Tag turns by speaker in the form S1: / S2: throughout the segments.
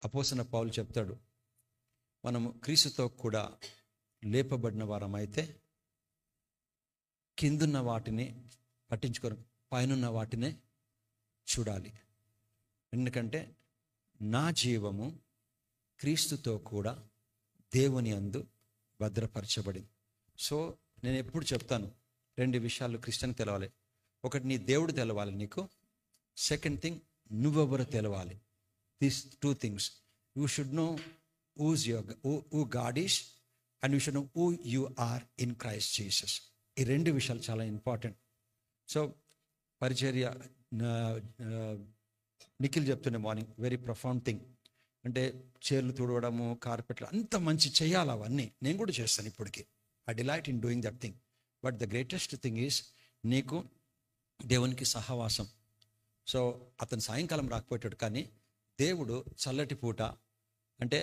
S1: అపోస్తలుడైన పౌలు చెప్తాడు, మనము క్రీస్తుతో కూడా లేపబడిన వారమైతే కిందున్న వాటిని పట్టించుకోరు, పైనున్న వాటినే చూడాలి. ఎందుకంటే నా జీవము క్రీస్తుతో కూడా దేవుని యందు భద్రపరచబడింది. సో నేను ఎప్పుడు చెప్తాను, 2 విషయాలు క్రిస్టియన్ తెలవాలి. ఒకటి, నీ దేవుడు తెలవాలి నీకు. సెకండ్ థింగ్, నువ్వెవరు తెలవాలి. These 2 things. You should know who God is, and you should know who you are in Christ Jesus. ఈ 2 విషయాలు చాలా ఇంపార్టెంట్. సో పరిచర్య నిఖిల్ చెప్తుండే మార్నింగ్, వెరీ ప్రొఫౌండ్ థింగ్. అంటే చీరలు తుడవడము, కార్పెట్లు, అంత మంచి చేయాలి. అవన్నీ నేను కూడా చేస్తాను ఇప్పటికీ. I delight in doing that thing. But the greatest thing is నీకు దేవునికి సహవాసం. సో అతను సాయంకాలం రాకపోయాడు, కానీ దేవుడు చల్లటి పూట అంటే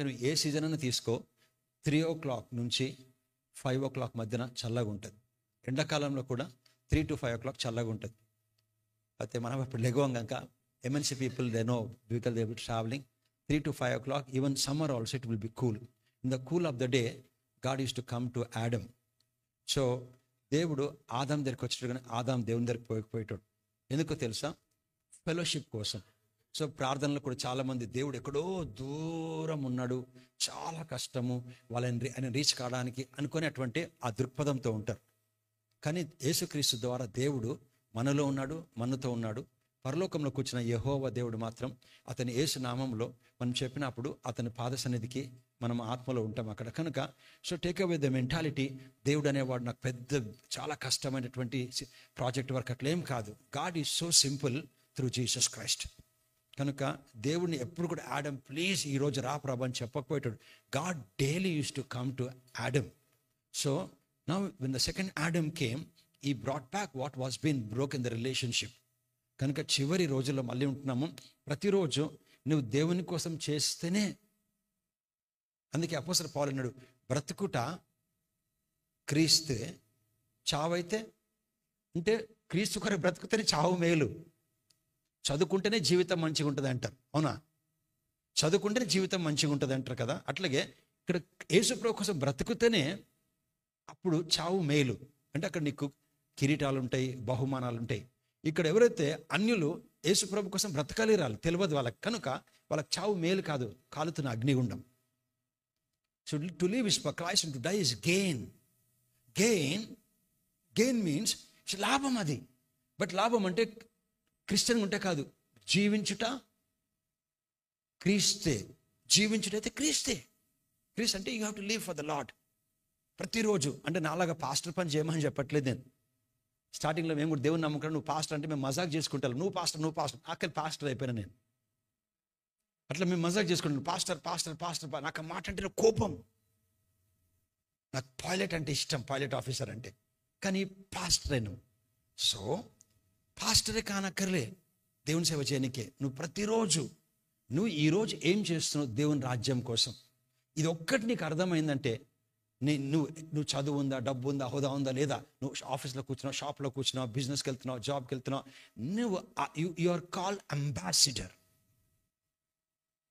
S1: నువ్వు ఏ సీజన్ అయినా తీసుకో, 3 o'clock నుంచి 5 o'clock మధ్యన చల్లగా ఉంటుంది. ఎండాకాలంలో కూడా 3 to 5 o'clock చల్లగా ఉంటుంది. అయితే మనం ఇప్పుడు లెగవంగాక MNC people they know because they will traveling 3 to 5 o'clock. Even summer also it will be cool. In the cool of the day God used to come to Adam. So దేవుడు ఆదాం దగ్గరికి వచ్చాడు, కానీ ఆదాం దేవుని దగ్గరికి పోయిపోయేటాడు. ఎందుకో తెలుసా? ఫెలోషిప్ కోసం. సో ప్రార్థనలో కూడా చాలామంది దేవుడు ఎక్కడో దూరం ఉన్నాడు, చాలా కష్టము ఆయన రీచ్ కావడానికి అనుకునేటువంటి ఆ దృక్పథంతో ఉంటారు. కానీ యేసుక్రీస్తు ద్వారా దేవుడు మనలో ఉన్నాడు, మనతో ఉన్నాడు. పరలోకంలో కూర్చున్న యెహోవా దేవుడు మాత్రం అతని యేసు నామంలో మనం చెప్పినప్పుడు అతని పాద సన్నిధికి మనం ఆత్మలో ఉంటాం అక్కడ. కనుక so take away the mentality, దేవుడు అనేవాడు నాకు పెద్ద చాలా కష్టమైనటువంటి ప్రాజెక్ట్ వర్క్ అట్లేం కాదు. God is so simple through Jesus Christ. కనుక దేవుడిని ఎప్పుడు కూడా ఆడమ్ ప్లీజ్ ఈరోజు రా ప్రభు అని చెప్పకపోయేటాడు. God daily used to come to Adam. So now when the second Adam came, he brought back what was been broke in the relationship. కనుక చివరి రోజుల్లో మళ్ళీ ఉంటున్నాము. ప్రతిరోజు నువ్వు దేవుని కోసం చేస్తేనే, అందుకే అపోస్తలుడు పౌలు అన్నాడు, బ్రతుకుట క్రీస్తే, చావైతే అంటే క్రీస్తు కొరకు బ్రతుకుతేనే చావు మేలు. చదువుకుంటేనే జీవితం మంచిగా ఉంటుంది అంటారు, అవునా? చదువుకుంటేనే జీవితం మంచిగా ఉంటుంది అంటారు కదా. అట్లాగే ఇక్కడ యేసుప్రభు కోసం బ్రతుకుతేనే అప్పుడు చావు మేలు. అంటే అక్కడ నీకు కిరీటాలు ఉంటాయి, బహుమానాలు ఉంటాయి. ఇక్కడ ఎవరైతే అన్యులు యేసుప్రభు కోసం బ్రతకాలి రాలి తెలియదు వాళ్ళకి, కనుక వాళ్ళకి చావు మేలు కాదు, కాలుతున్న అగ్నిగుండం. So to live is for Christ and to die is gain. Gain means లాభం అది. బట్ లాభం అంటే క్రిస్టియన్ ఉంటే కాదు, జీవించుట క్రీస్తే. జీవించుట అయితే క్రీస్తే. క్రీస్తు అంటే you have to live for the lord. ప్రతిరోజు అంటే నాలాగా పాస్టర్ పని చేయమని చెప్పట్లేదు నేను. స్టార్టింగ్లో మేము కూడా దేవుని నమ్ముకున్నాం. నువ్వు పాస్టర్ అంటే మేము మజాక్ చేసుకుంటాను, నువ్వు పాస్టర్ ఆఖరి పాస్టర్ అయిపోయినా నేను. అట్లా మేము మజాక్ చేసుకుంటాను, పాస్టర్. నాకు ఆ మాట అంటే కోపం. నాకు పైలట్ అంటే ఇష్టం, పైలట్ ఆఫీసర్ అంటే. కానీ పాస్టర్ అయినా, సో పాస్టరే కానక్కర్లే దేవుని సేవ చేయనికే. నువ్వు ప్రతిరోజు నువ్వు ఈరోజు ఏం చేస్తున్నావు దేవుని రాజ్యం కోసం, ఇది ఒక్కటి నీకు అర్థమైందంటే నువ్వు చదువు ఉందా, డబ్బు ఉందా, హోదా ఉందా లేదా, నువ్వు ఆఫీస్లో కూర్చున్నావు, షాప్లో కూర్చున్నావు, బిజినెస్కి వెళ్తున్నావు, జాబ్కి వెళ్తున్నావు, నువ్వు you are called ambassador.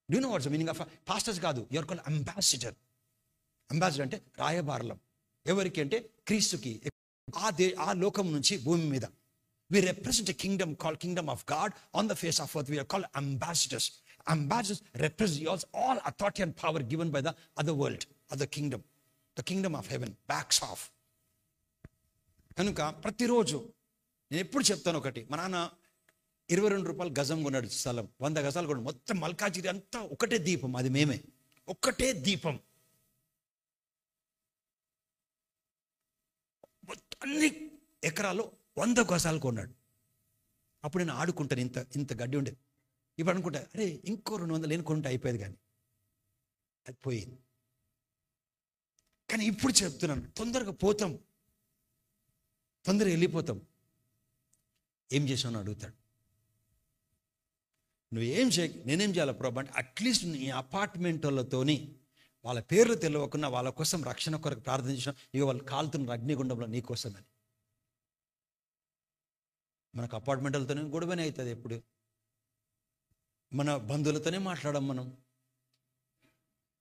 S1: Do know what's the meaning of pastors? కాదు, you are called ambassador. Ambassador అంటే రాయబారులం. ఎవరికి అంటే క్రీస్తుకి, ఆ లోకం నుంచి భూమి మీద. We represent a kingdom called Kingdom of God on the face of earth. We are called ambassadors. Ambassadors represent all authority and power given by the other world, other kingdom. The kingdom of heaven backs off. కనుక ప్రతిరోజు నేను ఎప్పుడు చెప్తాను ఒకటి, మా నాన్న 22 రూపాయలు గజం కొన్నాడు స్థలం, 100 గజాలు కొన్నాడు. మొత్తం మల్కాజిరి అంతా ఒకటే దీపం, అది మేమే, ఒక్కటే దీపం. అన్ని ఎకరాలు 100 గజాలు కొన్నాడు. అప్పుడు నేను ఆడుకుంటాను, ఇంత గడ్డి ఉండేది. ఇప్పుడు అనుకుంటా, అరే ఇంకో 200 నేను కొంటే అయిపోయేది, కానీ అది పోయింది. కానీ ఇప్పుడు చెప్తున్నాను, తొందరగా పోతాం, తొందరగా వెళ్ళిపోతాం. ఏం చేసావు అడుగుతాడు. నువ్వేం నేనేం చేయాలి ప్రభు అంటే, అట్లీస్ట్ నీ అపార్ట్మెంట్ వాళ్ళతోని వాళ్ళ పేర్లు తెలియకుండా వాళ్ళ కోసం రక్షణ కొరకు ప్రార్థించిన, ఇక వాళ్ళు కాలుతున్న అగ్నిగుండంలో నీ కోసమని. మనకు అపార్ట్మెంట్లతోనే గొడవనే అవుతుంది. ఎప్పుడు మన బంధువులతోనే మాట్లాడడం మనం.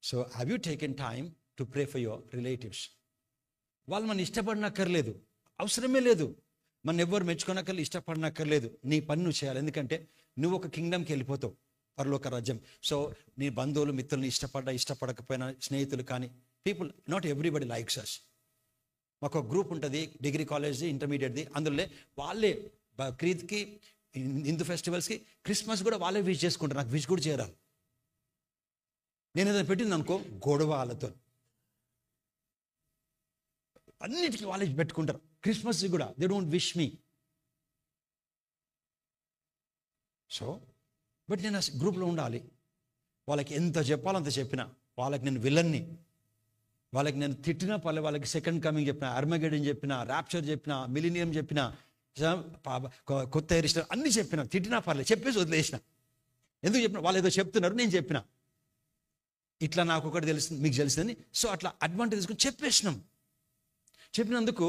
S1: So have you taken time to pray for your relatives? వాళ్ళు మనం ఇష్టపడనక్కర్లేదు, అవసరమే లేదు. మనం ఎవ్వరు మెచ్చుకోనక్కర్లేదు, ఇష్టపడనక్కర్లేదు. నీ పని నువ్వు చేయాలి. ఎందుకంటే నువ్వు ఒక కింగ్డమ్కి వెళ్ళిపోతావు, పరలోక రాజ్యం. సో నీ బంధువులు, మిత్రుల్ని ఇష్టపడకపోయినా, స్నేహితులు కానీ, పీపుల్, నాట్ ఎవ్రీబడి లైక్స్ అస్. మాకు ఒక గ్రూప్ ఉంటుంది, డిగ్రీ కాలేజ్ది, ఇంటర్మీడియట్ది. అందులో వాళ్ళే క్రీద్కి, హిందూ ఫెస్టివల్స్కి, క్రిస్మస్ కూడా వాళ్ళే విష్ చేసుకుంటారు. నాకు విష్ కూడా చేయరాలి. నేను ఏదైనా పెట్టింది అనుకో, గొడవ వాళ్ళతో, అన్నిటికీ వాళ్ళే పెట్టుకుంటారు. క్రిస్మస్ కూడా they don't wish me. So but నేను గ్రూప్లో ఉండాలి. వాళ్ళకి ఎంత చెప్పాలో అంత చెప్పిన. వాళ్ళకి నేను విలన్ని, వాళ్ళకి నేను తిట్టినా పర్లేదు, వాళ్ళకి సెకండ్ కమింగ్ చెప్పిన, అర్మగెడన్ చెప్పిన, ర్యాప్చర్ చెప్పిన, మిలీనియం చెప్పిన, కొత్త ఎరిస్టర్ అన్నీ చెప్పిన, తిట్టినా పర్లేదు, చెప్పేసి వదిలేసిన. ఎందుకు చెప్పిన? వాళ్ళు ఏదో చెప్తున్నారు, నేను చెప్పిన. ఇట్లా నాకు ఒకటి తెలుస్తుంది, మీకు తెలుస్తుందని. సో అట్లా అడ్వాంటేజ్ తీసుకుని చెప్పేసినాం. చెప్పినందుకు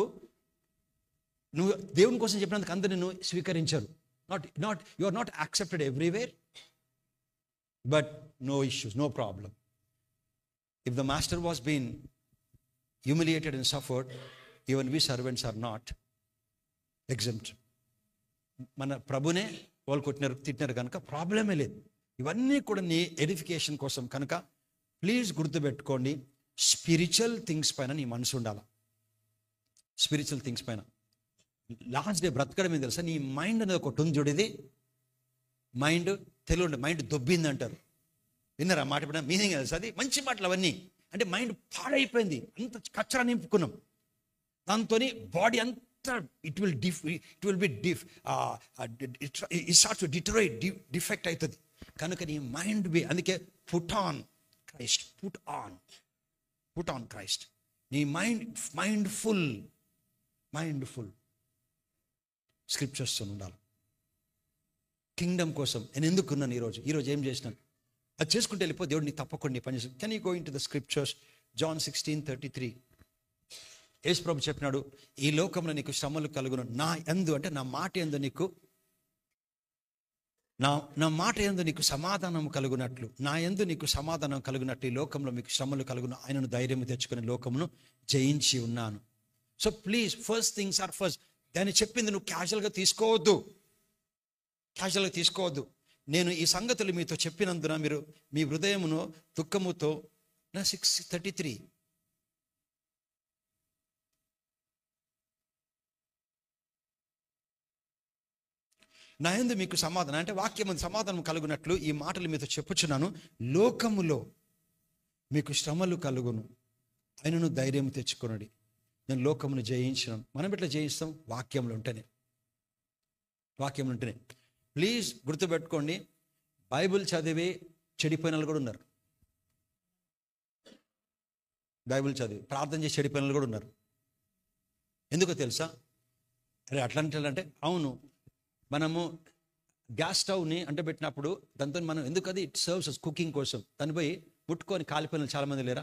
S1: నువ్వు దేవుని కోసం చెప్పినందుకు అందరూ నిన్ను స్వీకరించరు. You are not accepted everywhere, but no issues, no problem. If the master was been humiliated and suffered, even we servants are not exempt. మన ప్రభునే వాళ్ళు కొట్టినారు, తిట్టినారు కనుక ప్రాబ్లమే లేదు. ఇవన్నీ కూడా నీ ఎడిఫికేషన్ కోసం కనుక ప్లీజ్ గుర్తుపెట్టుకోండి, స్పిరిచువల్ థింగ్స్ పైన నీ మనసు ఉండాలి. స్పిరిచువల్ థింగ్స్ పైన లాస్ట్ డే బ్రతకడం ఏం తెలుసా? నీ మైండ్ అనేది ఒకటి ఉంది చూడేది. మైండ్ తెలుగు మైండ్ దొబ్బింది అంటారు, విన్నారా మాట? పడిన మీనింగ్ తెలుసు, అది మంచి మాటలు అవన్నీ. అంటే మైండ్ పాడైపోయింది, అంత కచ్చరా నింపుకున్నాం దాంతో. బాడీ అంతా ఇట్ విల్ బి డిఫెక్ట్ అవుతుంది కనుక నీ మైండ్ బి. అందుకే put on Christ, put on Christ. నీ మైండ్ఫుల్ స్క్రిప్చర్స్తో ఉండాలి. కింగ్డమ్ కోసం నేను ఎందుకున్నాను ఈరోజు ఏం చేసినాను అది చేసుకుంటూ వెళ్ళిపో. దేవుడు నీ తప్పకుండా నీ పని చేస్తాను. Can you go in to the scriptures? John 16:33 యేసు ప్రభు చెప్పినాడు, ఈ లోకంలో నీకు శ్రమలు కలుగును, నా యందు అంటే నా మాట యందు నీకు నా మాట యందు నీకు సమాధానం కలుగునట్లు, నా యందు నీకు సమాధానం కలుగునట్లు ఈ లోకంలో మీకు శ్రమలు కలుగును, ఆయనను ధైర్యం తెచ్చుకుని లోకమును జయించి ఉన్నాను. So please, first things are first. దాన్ని చెప్పింది నువ్వు క్యాజువల్గా తీసుకోవద్దు. నేను ఈ సంగతులు మీతో చెప్పినందున మీరు మీ హృదయమును దుఃఖముతో 6:33 నా యందు మీకు సమాధానం అంటే వాక్యం సమాధానం కలుగునట్లు ఈ మాటలు మీతో చెప్పుచున్నాను. లోకములో మీకు శ్రమలు కలుగును, ఆయనను ధైర్యం తెచ్చుకొనుడి, నేను లోకమును జయించినాను. మనం ఎట్లా జయిస్తాం? వాక్యంలో ఉంటేనే. ప్లీజ్ గుర్తుపెట్టుకోండి, బైబిల్ చదివి చెడిపోయిన వాళ్ళు కూడా ఉన్నారు. బైబిల్ చదివి ప్రార్థన చేసి చెడిపోయిన వాళ్ళు కూడా ఉన్నారు. ఎందుకో తెలుసా? అరే అట్లాంటి అవును, మనము గ్యాస్ స్టవ్ని అంటబెట్టినప్పుడు దాంతో మనం ఎందుకు అది ఇట్ సర్వ్స్ కుకింగ్ కోసం దాన్ని పోయి ముట్టుకొని కాలిపోయిన చాలామంది లేరా?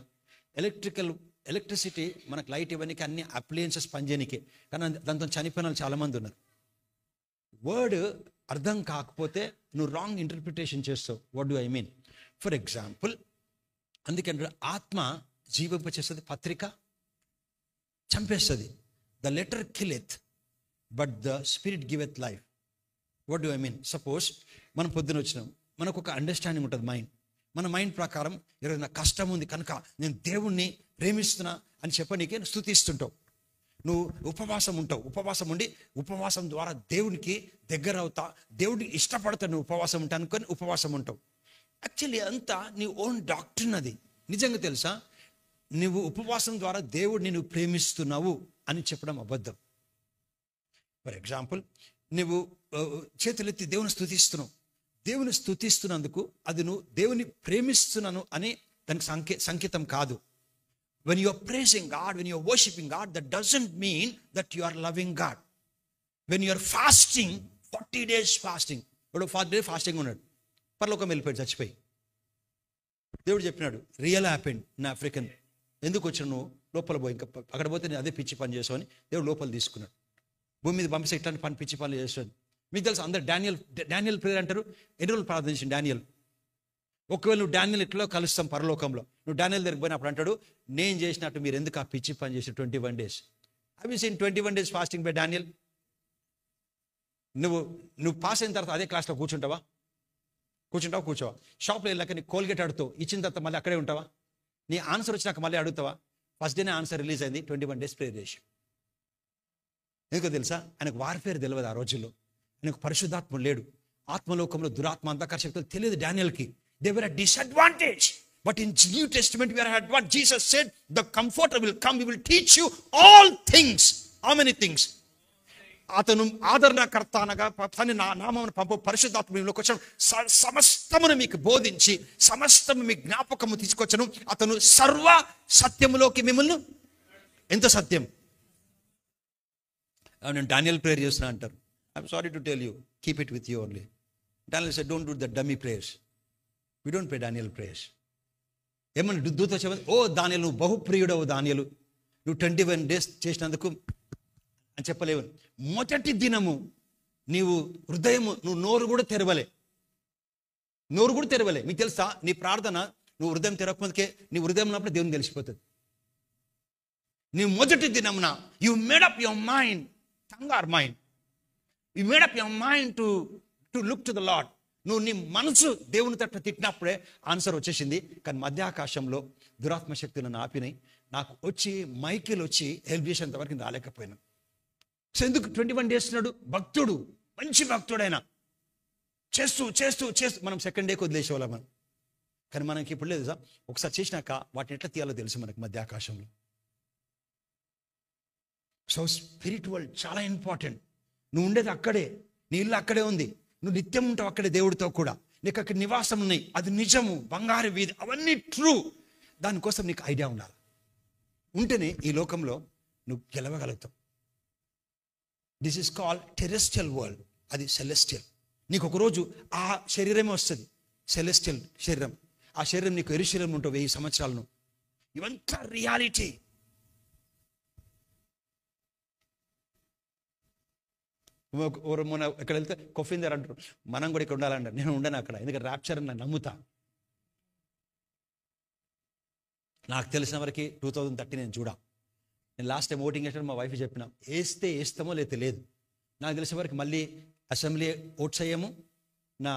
S1: ఎలక్ట్రిసిటీ మనకు లైట్ ఇవ్వడానికి అన్ని అప్లయన్సెస్ పనిచేయనికే, కానీ దాంతో చనిపోయిన వాళ్ళు చాలామంది ఉన్నారు. వర్డ్ అర్థం కాకపోతే నువ్వు రాంగ్ ఇంటర్ప్రిటేషన్ చేస్తావు. What do I mean? For example, అందుకంటే ఆత్మ జీవింపచేస్తుంది, పత్రిక చంపేస్తుంది. The letter killeth but the spirit giveth life. What do I mean? Suppose మనం పొద్దున వచ్చినాం, మనకు ఒక అండర్స్టాండింగ్ ఉంటుంది మైండ్. మన మైండ్ ప్రకారం ఈరోజు నాకు కష్టం ఉంది కనుక నేను దేవుణ్ణి ప్రేమిస్తున్నా అని చెప్పనీకే స్తుతిస్తుంటావు. నువ్వు ఉపవాసం ఉంటావు, ఉపవాసం ఉండి ఉపవాసం ద్వారా దేవునికి దగ్గర అవుతా, దేవుడికి ఇష్టపడతా, నువ్వు ఉపవాసం ఉంటా అనుకొని ఉపవాసం ఉంటావు. యాక్చువల్లీ అంతా నీ ఓన్ డాక్ట్రిన్. అది నిజంగా తెలుసా? నువ్వు ఉపవాసం ద్వారా దేవుడిని నువ్వు ప్రేమిస్తున్నావు అని చెప్పడం అబద్ధం. ఫర్ ఎగ్జాంపుల్, నువ్వు చేతులెత్తి దేవుని స్తుతిస్తున్నావు, దేవుని స్తుతిస్తున్నందుకు అది నువ్వు దేవుని ప్రేమిస్తున్నాను అని దానికి సంకేతం కాదు. When you are praising God, when you are worshiping God, that doesn't mean that you are loving God. When you are fasting, 40 days fasting, 40 days fasting ఉన్నాడు, పరలోకం వెళ్ళిపోయాడు, చచ్చిపోయి. దేవుడు చెప్పినాడు, రియల్ హ్యాపెండ్ ఇన్ ఆఫ్రికన్. ఎందుకు వచ్చిన నువ్వు లోపల పోయి, ఇంకా అక్కడ పోతే నేను అదే పిచ్చి పని చేసావని దేవుడు లోపల తీసుకున్నాడు. భూమి మీద పంపిస్తే ఇట్లాంటి పిచ్చి పనులు చేస్తాడు. మీకు తెలుసు, అందరు డానియల్ ప్రేయర్ అంటారు. ఎన్ని రోజులు ప్రార్థించింది డానియల్? ఒకవేళ నువ్వు డానియల్ ఎట్లో కలుస్తాం పరలోకంలో, నువ్వు డానియల్ దగ్గరికి పోయినప్పుడు అంటాడు, నేను చేసినట్టు మీరు ఎందుకు ఆ పిచ్చి పని చేసి 21 days. Have you seen 21 days fasting by Daniel? నువ్వు పాస్ అయిన తర్వాత అదే క్లాస్లో కూర్చుంటావా? కూర్చోవా? షాప్లో వెళ్ళాక నీ కోల్గేట్ అడుగుతావు, ఇచ్చిన తర్వాత మళ్ళీ అక్కడే ఉంటావా? నీ ఆన్సర్ వచ్చినాక మళ్ళీ అడుగుతావా? ఫస్ట్ డేనే ఆన్సర్ రిలీజ్ అయింది, 21 days ప్రేయర్ చేసి. ఎందుకో తెలుసా? ఆయనకు వార్ఫేర్ తెలియదు ఆ రోజుల్లో, ఆయనకు పరిశుద్ధాత్మ లేడు, ఆత్మలోకంలో దురాత్మ అంధకార శక్తులు తెలియదు డానియల్కి. They were a disadvantage. But in New Testament we are at what Jesus said, the comforter will come, he will teach you all things. How many things? అతను ఆదరణకర్త అనగా తన నామమును పంపు పరిశుద్ధాత్మలోకి వచ్చాను, సమస్తమును మీకు బోధించి సమస్తము మీ జ్ఞాపకము తీసుకొచ్చను. అతను సర్వ సత్యములోకి మిమ్మల్ని, ఎంత సత్యం? నేను డానియల్ ప్రేయర్ చేస్తున్నా అంటారు. I'm sorry to tell you, keep it with you only. Daniel said, don't do the dummy prayers. We don't pray Daniel prayers. ఏమన్నా దూత చెప్పదు, ఓ దానియలు నువ్వు బహుప్రియుడవు, దానియలు నువ్వు 21 days చేసినందుకు అని చెప్పలేవు. మొదటి దినము నీవు హృదయము, నువ్వు నోరు కూడా తెరవలే. మీకు తెలుసా, నీ ప్రార్థన నువ్వు హృదయం తెరవకముందుకే నీ హృదయం ఉన్నప్పుడు దేవునికి తెలిసిపోతుంది. నీ మొదటి దినమున you made up your mind, tongue or mind, you made up your mind to look to the Lord. నువ్వు నీ మనసు దేవుని తట్టు తిట్టినప్పుడే ఆన్సర్ వచ్చేసింది. కానీ మధ్యాకాశంలో దురాత్మ శక్తులు నన్ను ఆపినాయి. నాకు వచ్చి మైకిల్ వచ్చి హెల్ప్ చేసేంత వరకు నేను రాలేకపోయాను. సో ఎందుకు 21 days నాడు భక్తుడు, మంచి భక్తుడైన చేస్తూ మనం సెకండ్ డేకి వదిలేసేవాళ్ళం మనం. కానీ మనకి ఇప్పుడు లేదు సార్, ఒకసారి చేసినాక వాటిని ఎట్లా తీయాలో తెలుసు మనకి మధ్యాకాశంలో. సో స్పిరిచువల్ చాలా ఇంపార్టెంట్. నువ్వు ఉండేది అక్కడే, నీ ఇల్లు అక్కడే ఉంది, నువ్వు నిత్యం ఉంటావు అక్కడే దేవుడితో కూడా, నీకు అక్కడ నివాసం ఉన్నాయి, అది నిజము, బంగారు వీధి, అవన్నీ ట్రూ. దానికోసం నీకు ఐడియా ఉండాలి. ఉంటేనే ఈ లోకంలో నువ్వు గెలవగలుగుతావు. This is called terrestrial world, అది సెలెస్టియల్. నీకు ఒకరోజు ఆ శరీరమే వస్తుంది, సెలెస్టియల్ శరీరం. ఆ శరీరం నీకు ఎరుశరీరం ఉంటావు 1000 సంవత్సరాలను. ఇవంతా రియాలిటీ. మొన్న ఎక్కడ వెళ్తే కొఫిందర్ అంటారు, మనం కూడా ఇక్కడ ఉండాలంటారు. నేను ఉండను అక్కడ, ఎందుకంటే ర్యాప్చర్ అని నమ్ముతా. నాకు తెలిసిన వరకు 2030 నేను చూడా. నేను లాస్ట్ టైం ఓటింగ్ వేసినప్పుడు మా వైఫ్ చెప్పిన, వేస్తామో లేతే లేదు. నాకు తెలిసిన వరకు మళ్ళీ అసెంబ్లీ ఓట్స్ వేయము, నా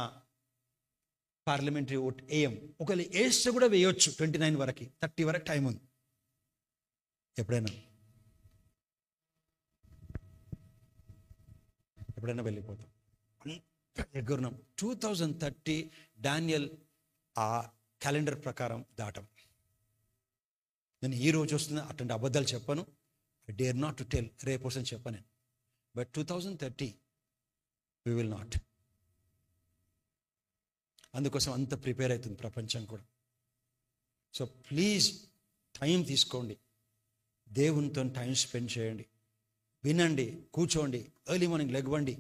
S1: పార్లమెంటరీ ఓట్ వేయము. ఒకవేళ వేస్తే కూడా వేయొచ్చు 29 వరకు, 30 వరకు టైం ఉంది. ఎప్పుడైనా వెళ్ళిపోతాం. అంత దగ్గరున్నాం. 2030 డానియల్ ఆ క్యాలెండర్ ప్రకారం దాటం. నేను ఈ రోజు వస్తున్నా అటువంటి అబద్ధాలు చెప్పను, I dare not to tell, రేపు వస్తుంది చెప్పను నేను. But 2030 we will not. అందుకోసం అంత ప్రిపేర్ అవుతుంది ప్రపంచం కూడా. సో ప్లీజ్ టైం తీసుకోండి, దేవునితో టైం స్పెండ్ చేయండి, వినండి, కూర్చోండి, ఎర్లీ మార్నింగ్ లెగవండి,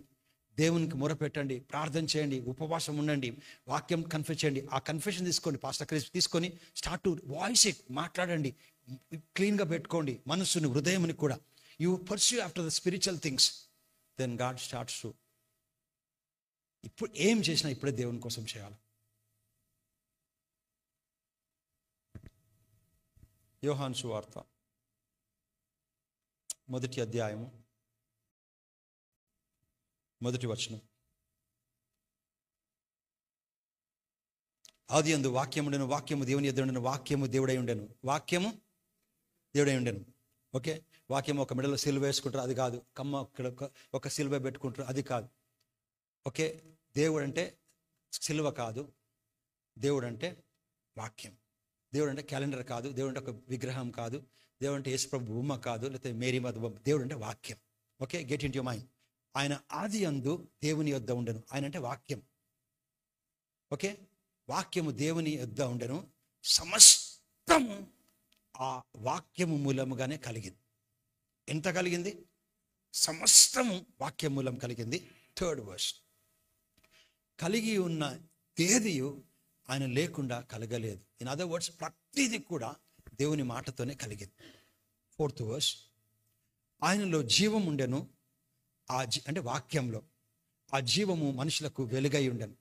S1: దేవునికి మొరపెట్టండి, ప్రార్థన చేయండి, ఉపవాసం ఉండండి, వాక్యం కన్ఫెస్ చేయండి. ఆ కన్ఫెషన్ తీసుకోండి, పాస్టర్ క్రిస్ తీసుకొని స్టార్ట్ టు వాయిస్ ఇట్, మాట్లాడండి, క్లీన్గా పెట్టుకోండి మనస్సుని, హృదయంని కూడా. You pursue after the spiritual things, then God starts to. ఇప్పుడు ఏం చేసినా ఇప్పుడే దేవుని కోసం చేయాలి. యోహాను సువార్త 1వ అధ్యాయము 1వ వచనం. ఆదియందు వాక్యము ఉండెను, వాక్యము దేవుని యొద్ద ఉండెను, వాక్యము దేవుడై ఉండెను, వాక్యము దేవుడై ఉండెను. ఓకే, వాక్యం ఒక మెడలో సిలువ వేసుకుంటారు, అది కాదు. ఒక సిలువ పెట్టుకుంటారు, అది కాదు. ఓకే, దేవుడు అంటే సిలువ కాదు, దేవుడు అంటే వాక్యం. దేవుడు అంటే క్యాలెండర్ కాదు, దేవుడు అంటే ఒక విగ్రహం కాదు, దేవుడు అంటే యేసుప్రభు బొమ్మ కాదు, లేకపోతే మేరీ మాత బొమ్మ. దేవుడు అంటే వాక్యం. Okay, get in to your mind. ఆయన ఆదియందు దేవుని యొద్ద ఉండెను, ఆయన అంటే వాక్యం. ఓకే, వాక్యము దేవుని యొద్ద ఉండెను, సమస్తము ఆ వాక్యము మూలముగానే కలిగింది. ఎంత కలిగింది? సమస్తము వాక్యం మూలం కలిగింది. 3rd verse, కలిగి ఉన్న ఏదియు ఆయన లేకుండా కలగలేదు. ఇన్ అదర్ వర్డ్స్, ప్రతిదీ కూడా దేవుని మాటతోనే కలిగింది. 4th verse, ఆయనలో జీవం ఉండెను, అంటే వాక్యంలో ఆ జీవము మనుషులకు వెలుగై ఉండెను.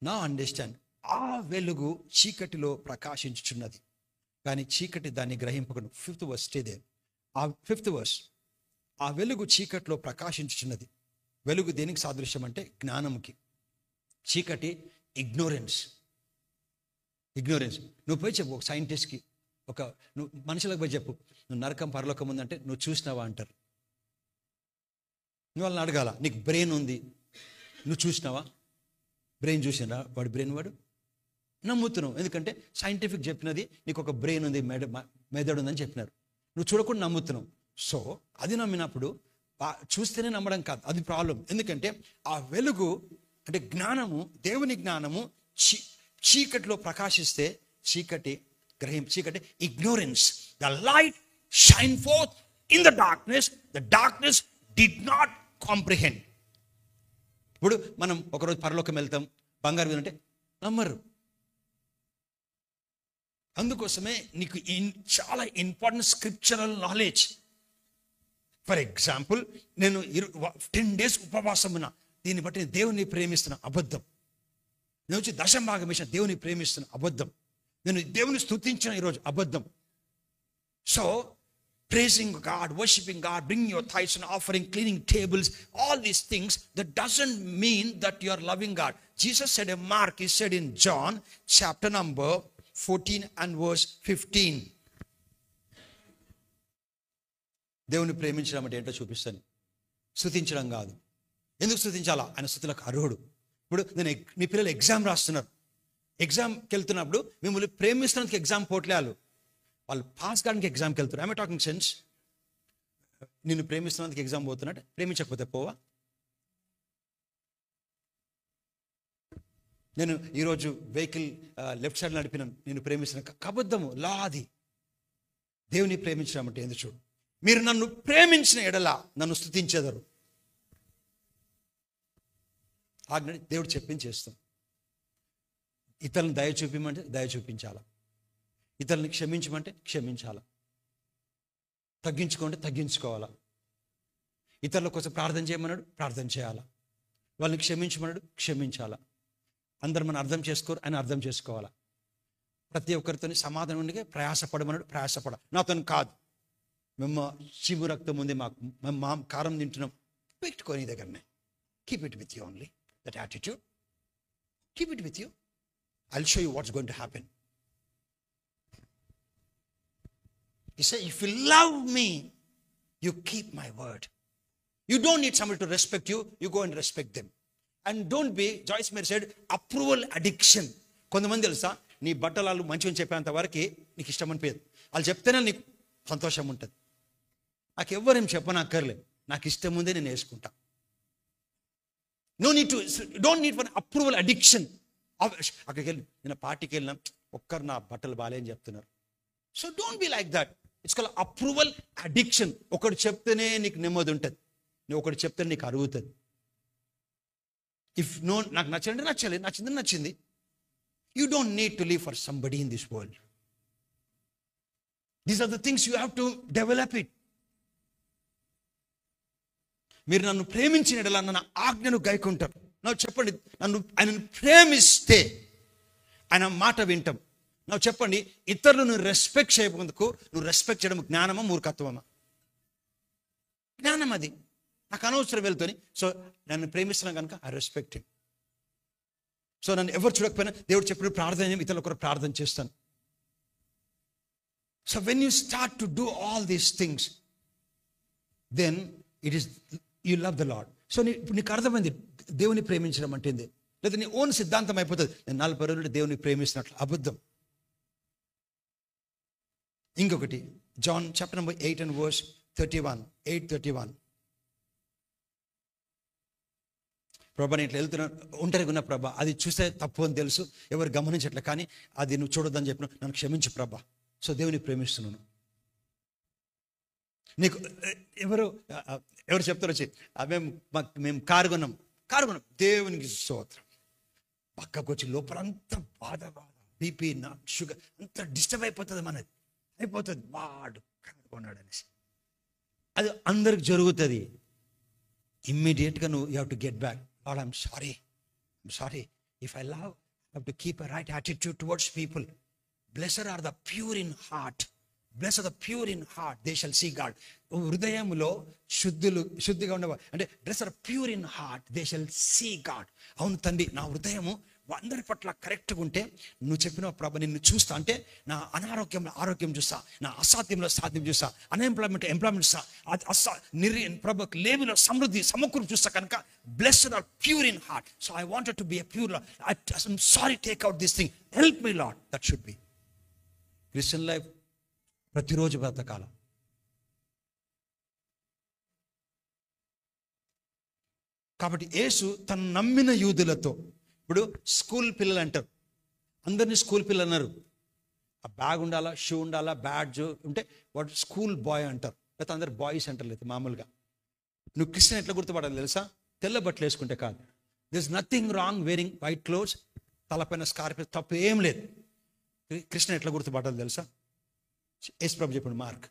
S1: నా అండర్స్టాండ్, ఆ వెలుగు చీకటిలో ప్రకాశించుచున్నది, కానీ చీకటి దాన్ని గ్రహింపకుండా. 5th verse stay there. ఆ 5th verse, ఆ వెలుగు చీకటిలో ప్రకాశించుచున్నది. వెలుగు దేనికి సాదృశ్యం అంటే జ్ఞానముకి. చీకటి ఇగ్నోరెన్స్. నువ్వు పోయి చెప్పు ఒక సైంటిస్ట్కి, నువ్వు మనుషులకు పోయి చెప్పు నువ్వు నరకం పరలోకం ఉందంటే నువ్వు చూసినావా అంటారు. నువ్వు వాళ్ళని అడగాల, నీకు బ్రెయిన్ ఉంది, నువ్వు చూసినావా? బ్రెయిన్ చూసినా వాడు బ్రెయిన్ వాడు నమ్ముతున్నావు, ఎందుకంటే సైంటిఫిక్ చెప్పినది నీకు ఒక బ్రెయిన్ ఉంది, మెదడు ఉందని చెప్పినారు, నువ్వు చూడకుండా నమ్ముతున్నావు. సో అది నమ్మినప్పుడు చూస్తేనే నమ్మడం కాదు, అది ప్రాబ్లం. ఎందుకంటే ఆ వెలుగు అంటే జ్ఞానము, దేవుని జ్ఞానము చీకటిలో ప్రకాశిస్తే చీకటి ignorance. The light shine fourth in the darkness did not comprehend. ఇప్పుడు మనం ఒకరోజు పరలోకం వెళ్తాం, బంగారు వీధి అంటే నమ్మరు. అందుకోసమే నీకు చాలా important scriptural knowledge. For example, నేను 10 days ఉపవాసం ఉన్నా, దీన్ని బట్టి నేను దేవుని ప్రేమిస్తున్నా, అబద్ధం. నేను వచ్చి దశంభాగం వేసిన, దేవుని ప్రేమిస్తున్నా, అబద్ధం. నేను దేవుని స్తుతించిన ఈరోజు, అబద్ధం. So praising God, worshiping God, bringing your tithes and offering, cleaning tables, all these things, that doesn't mean that you are loving God. Jesus said a mark, he said in John chapter number 14 and verse 15. దేవుని ప్రేమించడం అంటే ఏంటో చూపిస్తాను. స్తుతించడం కాదు. ఎందుకు స్తుతించాలా? ఆయన స్తుతులకు అర్హుడు. ఇప్పుడు మీ పిల్లలు ఎగ్జామ్ రాస్తున్నారు, ఎగ్జామ్కి వెళ్తున్నప్పుడు మిమ్మల్ని ప్రేమిస్తున్నందుకు ఎగ్జామ్ పోట్లేయాలి, వాళ్ళు పాస్ కావడానికి ఎగ్జామ్కి వెళ్తారు. I'm talking sense. నిన్ను ప్రేమిస్తున్నందుకు ఎగ్జామ్ పోతున్నట్టు, ప్రేమించకపోతే పోవా? నేను ఈరోజు వెహికల్ లెఫ్ట్ సైడ్ నడిపినాను, నేను ప్రేమిస్తున్నాను, అబద్ధము, లా అది. దేవుని ప్రేమించడం అంటే ఎందుకు చూడు, మీరు నన్ను ప్రేమించిన ఎడల నన్ను స్తుతించెదరు. ఆజ్ఞ దేవుడు చెప్పింది చేస్తాం. ఇతరులను దయ చూపించమంటే దయ చూపించాలా, ఇతరులని క్షమించమంటే క్షమించాలా, తగ్గించుకోమంటే తగ్గించుకోవాలా, ఇతరుల కోసం ప్రార్థన చేయమన్నాడు, ప్రార్థన చేయాలా, వాళ్ళని క్షమించమన్నాడు, క్షమించాలా. అందరు మనం అర్థం చేసుకోరు, ఆయన అర్థం చేసుకోవాలా. ప్రతి ఒక్కరితో సమాధానం ఉండే ప్రయాసపడమన్నాడు, ప్రయాసపడ. నాతో కాదు, మేము చీము రక్తం ఉంది, మేము కారం తింటున్నాం, పెట్టుకొని నీ దగ్గరనే. Keep it with you only, that attitude, keep it with you. I'll show you what's going to happen. He said, if you love me, you keep my word. You don't need somebody to respect you, you go and respect them. And don't be, Joyce Meyer said, approval addiction. కొంతమంది తెలుసా, నీ బట్టలు వాళ్ళు మంచిగా చెప్పేంత వరకు నీకు ఇష్టం అనిపించదు, వాళ్ళు చెప్తేనే నీకు సంతోషం ఉంటుంది. నాకు ఎవ్వరేం చెప్పనక్కర్లేదు, నాకు ఇష్టం ఉందే నేను వేసుకుంటా. Don't need for approval addiction. అక్కడికి వెళ్ళి నేను పార్టీకి వెళ్ళినా ఒక్కరు నా బట్టలు బాగాలేని చెప్తున్నారు. So don't be like that. It's called approval addiction. ఒకటి చెప్తేనే నీకు నెమ్మది ఉంటుంది, నువ్వు ఒకటి చెప్తే నీకు అరుగుతుంది. ఇఫ్ నో, నాకు నచ్చండి నచ్చలేదు, నచ్చింది నచ్చింది. You don't need to live for somebody in this world. These are the things you have to develop it. మీరు నన్ను ప్రేమించిన ఎడల నా ఆజ్ఞను గైకుంటారు. నాకు చెప్పండి, ఆయనను ప్రేమిస్తే ఆయన మాట వింటాం. నాకు చెప్పండి, ఇతరులను రెస్పెక్ట్ చేయకపోతే నువ్వు రెస్పెక్ట్ చేయడం జ్ఞానమా మూర్ఖత్వమా? జ్ఞానం అది. నాకు అనవసరం వెళ్తుంది. సో నన్ను ప్రేమిస్తున్నాను కనుక ఐ రెస్పెక్ట్ హిమ్. సో నన్ను ఎవరు చూడకపోయినా దేవుడు చెప్పిన ప్రార్థన ఇతరుల కొరకు ప్రార్థన చేస్తాను. So when you start to do all these things, then it is you love the Lord. So ఇప్పుడు నీకు అర్థమైంది దేవుని ప్రేమించడం అంటే ఏంది. లేదా నీ ఓన్ సిద్ధాంతం అయిపోతుంది, నేను 40 రోజులు దేవుని ప్రేమిస్తున్నట్లు, అబద్ధం. ఇంకొకటి, John chapter number 8 and verse 31, 8:31. ప్రభా నేను ఇట్లా వెళ్తున్నా, ఒంటరిగా ఉన్న ప్రభా, అది చూస్తే తప్పు అని తెలుసు, ఎవరు గమనించట్లే, కానీ అది నువ్వు చూడొద్దని చెప్పిన, నన్ను క్షమించు ప్రభా. సో దేవుని ప్రేమిస్తున్నాను. నీకు ఎవరు చెప్తారు వచ్చి, మేము కారు కొన్నాం, దేవునికి స్తోత్రం, పక్కకు వచ్చి లోపలంతా బాధ, బీపీ, షుగర్ అంతా డిస్టర్బ్ అయిపోతుంది, మనది అయిపోతుంది, వాడు కొన్నాడు అనేసి. అది అందరికి జరుగుతుంది. ఇమ్మీడియట్గా నువ్వు you have to get back. Lord I'm sorry, if I love have to keep a right attitude towards people. Blessed are the pure in heart. Blessed are the pure in heart. They shall see God. హృదయములో శుద్ధిగా ఉండేవారు అంటే blessed are pure in heart. They shall see God. అవును తండ్రి, నా హృదయము అందరి పట్ల కరెక్ట్గా ఉంటే నువ్వు చెప్పిన ప్రభు నిన్ను చూస్తా అంటే నా అనారోగ్యంలో ఆరోగ్యం చూస్తా, నా అసాధ్యంలో సాధ్యం చూస్తా, ఎంప్లాయ్మెంట్ చూస్తా, ప్రభు లేవిలో సమృద్ధి సమకూరు చూస్తా కనుక blessed are pure in heart. So I wanted to be a pure. I'm sorry, take out this thing, help me Lord. That should be Christian life. ప్రతిరోజు బ్రతకాల. కాబట్టి యేసు తను నమ్మిన యూదులతో, ఇప్పుడు స్కూల్ పిల్లలు అంటారు, అందరినీ స్కూల్ పిల్లలు అన్నారు. ఆ బ్యాగ్ ఉండాలా, షూ ఉండాలా, బ్యాడ్జ్ ఉంటే వాడు స్కూల్ బాయ్ అంటారు. లేకపోతే అందరు బాయ్స్ అంటారు. లేదు మామూలుగా నువ్వు క్రిస్టియన్ ఎట్లా గుర్తుపడాలి తెలుసా? తెల్ల బట్టలు వేసుకుంటే కాదు. There is nothing wrong wearing white clothes. తలపైన స్కార్ఫ్ తప్పు ఏం లేదు. క్రిస్టియన్ ఎట్లా గుర్తుపడాలి తెలుసా? యేసు ప్రభు చెప్పండి మార్క్.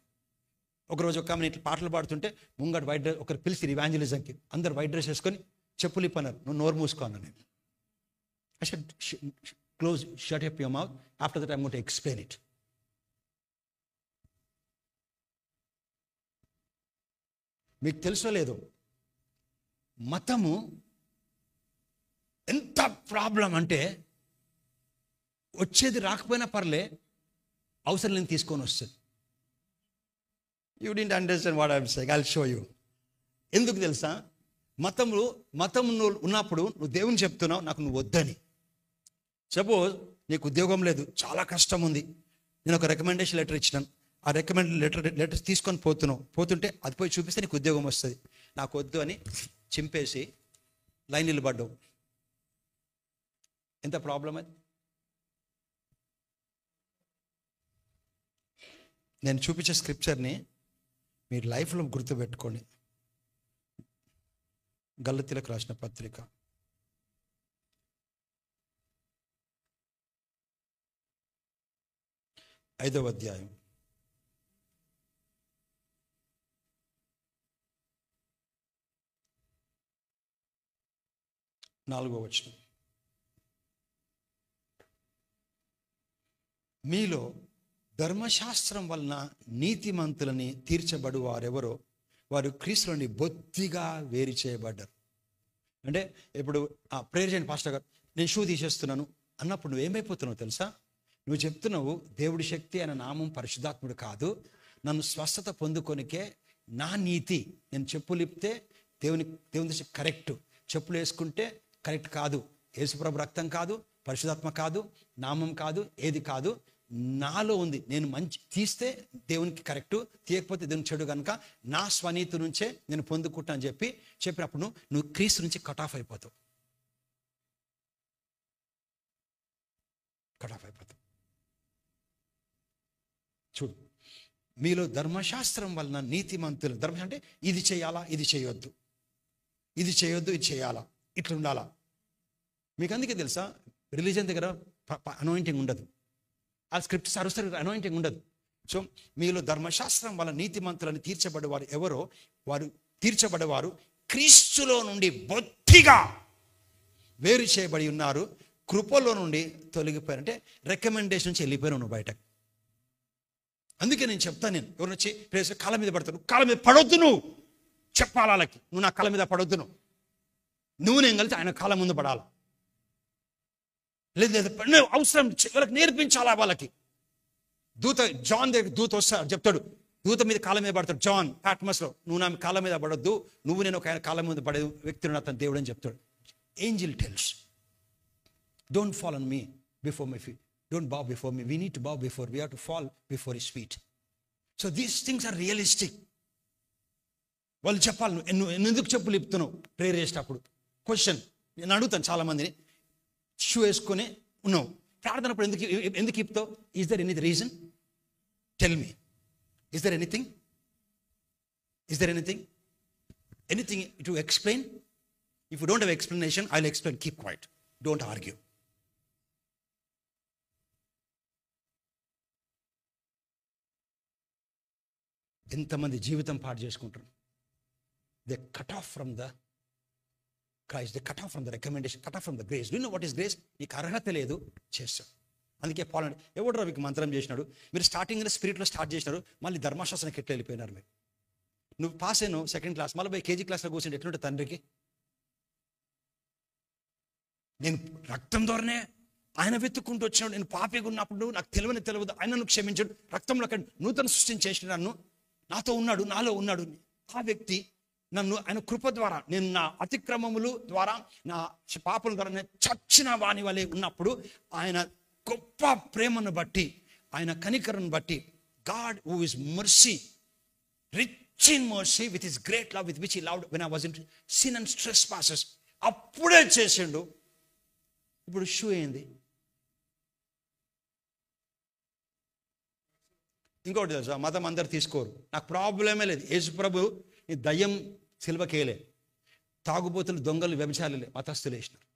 S1: ఒకరోజు ఒక ఆమె ఇట్లా పాటలు పాడుతుంటే ముంగడు వైట్ డ్రెస్, ఒకరు పిలిచి ఇవాంజలిజంకి అందరు వైట్ డ్రెస్ వేసుకొని చెప్పులు ఇప్పన్నారు. నువ్వు నోరు మూసుకోను నేను. I said, shut up your mouth. After that, I'm going to explain it. మీకు తెలుసో లేదో, మతము ఎంత ప్రాబ్లం అంటే వచ్చేది రాకపోయినా పర్లే, అవసరం నేను తీసుకొని వస్తుంది. You didn't understand what I'm saying. I'll show you. ఎందుకు తెలుసా? మతంలో ఉన్నప్పుడు నువ్వు దేవుని చెప్తున్నావు, నాకు నువ్వు వద్దని. సపోజ్ నీకు ఉద్యోగం లేదు, చాలా కష్టం ఉంది, నేను ఒక రికమెండేషన్ లెటర్ ఇచ్చినాను, ఆ లెటర్ తీసుకొని పోతుంటే అది పోయి చూపిస్తే నీకు ఉద్యోగం వస్తుంది. నాకు వద్దు అని చింపేసి లైన్ నిలబడ్డావు. ఎంత ప్రాబ్లం అది? నేను చూపించే స్క్రిప్చర్ని మీరు లైఫ్లో గుర్తుపెట్టుకోండి. గలతీలకు రాసిన పత్రిక 5వ అధ్యాయం 4వ వచనం. మీలో ధర్మశాస్త్రం వలన నీతిమంతులని తీర్చబడు వారెవరో వారు క్రీస్తు నుండి బొత్తిగా వేరు చేయబడ్డారు. అంటే ఇప్పుడు ప్రేయర్ చేయండి పాస్టర్ గారు, నేను షూ తీసేస్తున్నాను అన్నప్పుడు నువ్వు ఏమైపోతున్నావు తెలుసా? నువ్వు చెప్తున్నావు దేవుడి శక్తి అనే నామం పరిశుద్ధాత్ముడు కాదు, నన్ను స్వస్థత పొందుకొనికే నా నీతి. నేను చెప్పులు ఇప్పితే దేవుని దృష్టి కరెక్ట్, చెప్పులు వేసుకుంటే కరెక్ట్ కాదు, యేసుప్రభు రక్తం కాదు, పరిశుద్ధాత్మ కాదు, నామం కాదు, ఏది కాదు, నాలో ఉంది. నేను మంచి తీస్తే దేవునికి కరెక్టు, తీయకపోతే దేవుని చెడు కనుక నా స్వనీతి నుంచే నేను పొందుకుంటా అని చెప్పినప్పుడు నువ్వు క్రీస్తు నుంచి కట్ ఆఫ్ అయిపోతావు. చూడు, మీలో ధర్మశాస్త్రం వలన నీతిమంతులు, ధర్మశాస్త్రం అంటే ఇది చేయాలా, ఇది చేయొద్దు, ఇది చేయొద్దు, ఇది చేయాలా, ఇట్లా ఉండాలా. మీకు అందుకే తెలుసా రిలీజన్ దగ్గర అనాయింటింగ్ ఉండదు, ఆ స్క్రిప్ట్స్ అరుస్తారు, అనాయింటింగ్ ఉండదు. సో మీలో ధర్మశాస్త్రం వల్ల నీతిమంతులని తీర్చబడేవారు ఎవరో వారు తీర్చబడేవారు క్రీస్తులో నుండి బొత్తిగా వేరు చేయబడి ఉన్నారు, కృపలో నుండి తొలగిపోయారు. అంటే రికమెండేషన్ నుంచి వెళ్ళిపోయారు నువ్వు బయటకు. అందుకే నేను చెప్తాను, నేను ఎవరు వచ్చి ప్రేస్ కాళ్ళ మీద పడతాను, కాళ్ళ మీద పడొద్దు, నువ్వు చెప్పాలి వాళ్ళకి, నువ్వు నా కాళ్ళ మీద పడొద్దు, నువ్వు నేను కలిసి ఆయన కాళ్ళ ముందు పడాలా. లేదు అవసరం వాళ్ళకి నేర్పించాలా. వాళ్ళకి జాన్ దగ్గర దూత వస్తాడు, చెప్తాడు, దూత మీద కాళ్ళ మీద పడతాడు. జాన్ పాట్మస్లో, నువ్వు నా కాళ్ళ మీద పడొద్దు, నువ్వు నేను ఒక కాళ్ళ మీద పడే వ్యక్తిని అతను దేవుడు అని చెప్తాడు. Angel tells, don't fall on me before my feet, don't bow before me, we need to bow before, we have to fall before his feet. So these things are realistic. వాళ్ళు చెప్పాలి, నువ్వు ఎందుకు చెప్పులు ఇప్పుతున్నావు ప్రేయర్ చేసేటప్పుడు. Question నేను అడుగుతాను చాలా మందిని, షూ వేసుకొని ఉన్నావు ప్రార్థనప్పుడు ఎందుకు ఇప్పుతావు? Is there any reason? Tell me, is there anything? Is there anything to explain? If you don't have explanation, I will explain. Keep quiet, don't argue. ఎంతమంది జీవితం పాడు చేసుకుంటారు. They cut off from the Christ. They cut off from the recommendation, cut off from the grace. Do you know what is grace? నీకు అర్హత లేదు, చేస్తాడు. అందుకే Paul అంటే ఎవడో మీకు మంత్రం చేసినాడు, మీరు స్టార్టింగ్ స్పిరిట్లో స్టార్ట్ చేసినారు, మళ్ళీ ధర్మశాస్త్రానికి ఎట్లా వెళ్ళిపోయినారు మీరు. నువ్వు పాస్ అయిన సెకండ్ క్లాస్, మళ్ళీ పోయి కేజీ క్లాస్లో కూర్చుంటే ఎట్లుంటే తండ్రికి, నేను రక్తం ద్వారానే ఆయన వెతుక్కుంటూ వచ్చినాడు, నేను పాపిగా ఉన్నప్పుడు నాకు తెలియదు, ఆయనను క్షమించాడు, రక్తంలో నూతన సృష్టిని చేసిన నన్ను, నాతో ఉన్నాడు, నాలో ఉన్నాడు. ఆ వ్యక్తి నన్ను ఆయన కృప ద్వారా, నేను నా అతిక్రమములు ద్వారా, నా పాపల ద్వారా నేను చచ్చిన వాని వలె ఉన్నప్పుడు, ఆయన గొప్ప ప్రేమను బట్టి, ఆయన కనికరను బట్టి, God who is mercy, rich in mercy with his great love with which he loved when I was in sin and stress passes, అప్పుడే చేసిండు. ఇప్పుడు షూ ఏంది? ఇంకోటి తెలుసా, మతం అందరు తీసుకోరు, నాకు ప్రాబ్లమే లేదు. యేసు ప్రభు ఈ దయ్యం సిల్వకేయలే, తాగుబోతులు, దొంగలు, వ్యభిచారులే, మతస్థులు వేసినారు.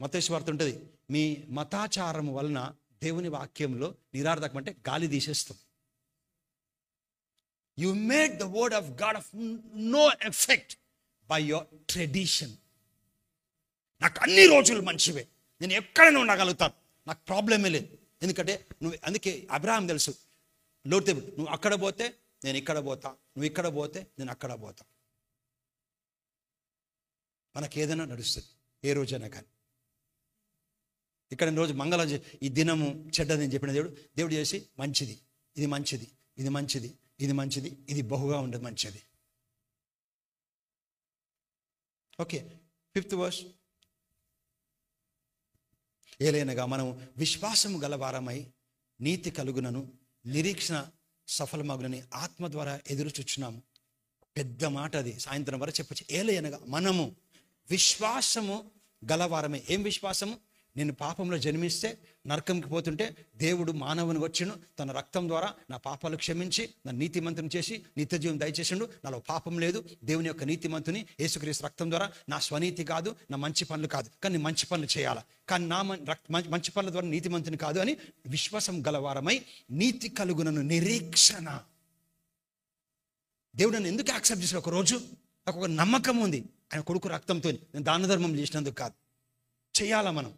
S1: మత్తయి వార్త ఉంటుంది, మీ మతాచారం వలన దేవుని వాక్యంలో నిరార్థకం అంటే గాలి తీసేస్తాం. You made the word of God of no effect by your tradition. నాకు అన్ని రోజులు మంచివే, నేను ఎక్కడైనా ఉండగలుగుతాను, నాకు ప్రాబ్లమే లేదు. ఎందుకంటే నువ్వు, అందుకే అబ్రహాం తెలుసు, లోతు, నువ్వు అక్కడ పోతే నేను ఇక్కడ పోతా, నువ్వు ఇక్కడ పోతే నేను అక్కడ పోతా. మనకి ఏదైనా నడుస్తుంది ఏ రోజైనా కానీ. ఇక్కడ రోజు మంగళం, ఈ దినము చెడ్డదని చెప్పిన దేవుడు చేసి మంచిది, ఇది మంచిది, ఇది మంచిది, ఇది మంచిది, ఇది బహుగా ఉండదు మంచిది. Okay, 5th verse. ఏలైనగా మనం విశ్వాసము గలవారమై నీతి కలుగునను నిరీక్షణ సఫలమగునని ఆత్మ ద్వారా ఎదురు చూచున్నాము. పెద్ద మాట అది, సాయంత్రం వరకు చెప్పచ్చు. ఏలైనగా మనము విశ్వాసము గలవారమై. ఏం విశ్వాసము? నేను పాపంలో జన్మిస్తే నరకంకి పోతుంటే దేవుడు మానవుని వచ్చిండు, తన రక్తం ద్వారా నా పాపాలు క్షమించి నా నీతిమంతుని చేసి నిత్యజీవం దయచేసిండు. నాలో పాపం లేదు, దేవుని యొక్క నీతిమంతుని యేసుక్రీస్తు రక్తం ద్వారా. నా స్వనీతి కాదు, నా మంచి పనులు కాదు, కానీ మంచి పనులు చేయాలా, కానీ నా మంచి పనుల ద్వారా నీతిమంతుని కాదు అని విశ్వాసం గలవారమై నీతి కలుగునను నిరీక్షణ. దేవుడు నన్ను ఎందుకు యాక్సెప్ట్ చేసిన? ఒక రోజు నాకు ఒక నమ్మకం ఉంది, ఆయన కొడుకు రక్తంతో నేను దాన ధర్మం చేసినందుకు కాదు, చేయాలా మనం.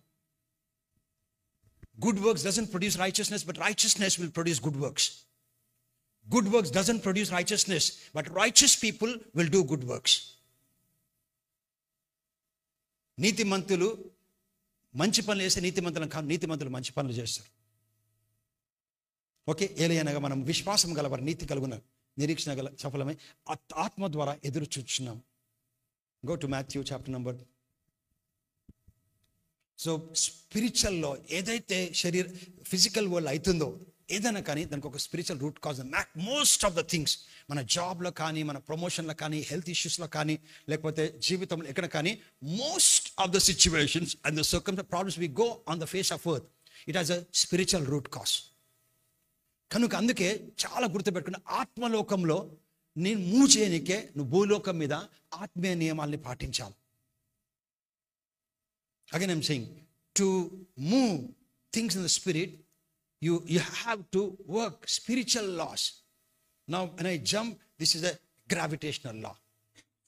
S1: Good works doesn't produce righteousness, but righteousness will produce good works. Good works doesn't produce righteousness, but righteous people will do good works. నీతిమంతులు మంచి పనులు చేస్తే నీతిమంతులను కాదు, నీతిమంతులు మంచి పనులు చేస్తారు. ఓకే, ఏలయనగా మనం విశ్వాసం గలవారు నీతి కలుగున నిరీక్షణ గల సఫలమై ఆత్మ ద్వారా ఎదురు చూచున్నాం. Go to Matthew chapter number. So స్పిరిచువల్లో ఏదైతే ఫిజికల్ వరల్డ్ అవుతుందో ఏదైనా కానీ దానికి ఒక spiritual root cause. Most of the things మన జాబ్లో కానీ, మన ప్రమోషన్లో కానీ, హెల్త్ ఇష్యూస్లో కానీ, లేకపోతే జీవితంలో ఎక్కడ కానీ, most of the situations and the circumstances problems we go on the face of earth, it has a spiritual root cause. కనుక అందుకే చాలా గుర్తుపెట్టుకున్న, ఆత్మలోకంలో నేను మూవ్ చేయనికే నువ్వు భూలోకం మీద ఆత్మీయ నియమాల్ని పాటించాలి. Again I'm saying, to move things in the spirit, you have to work spiritual laws. Now when I jump, this is a gravitational law.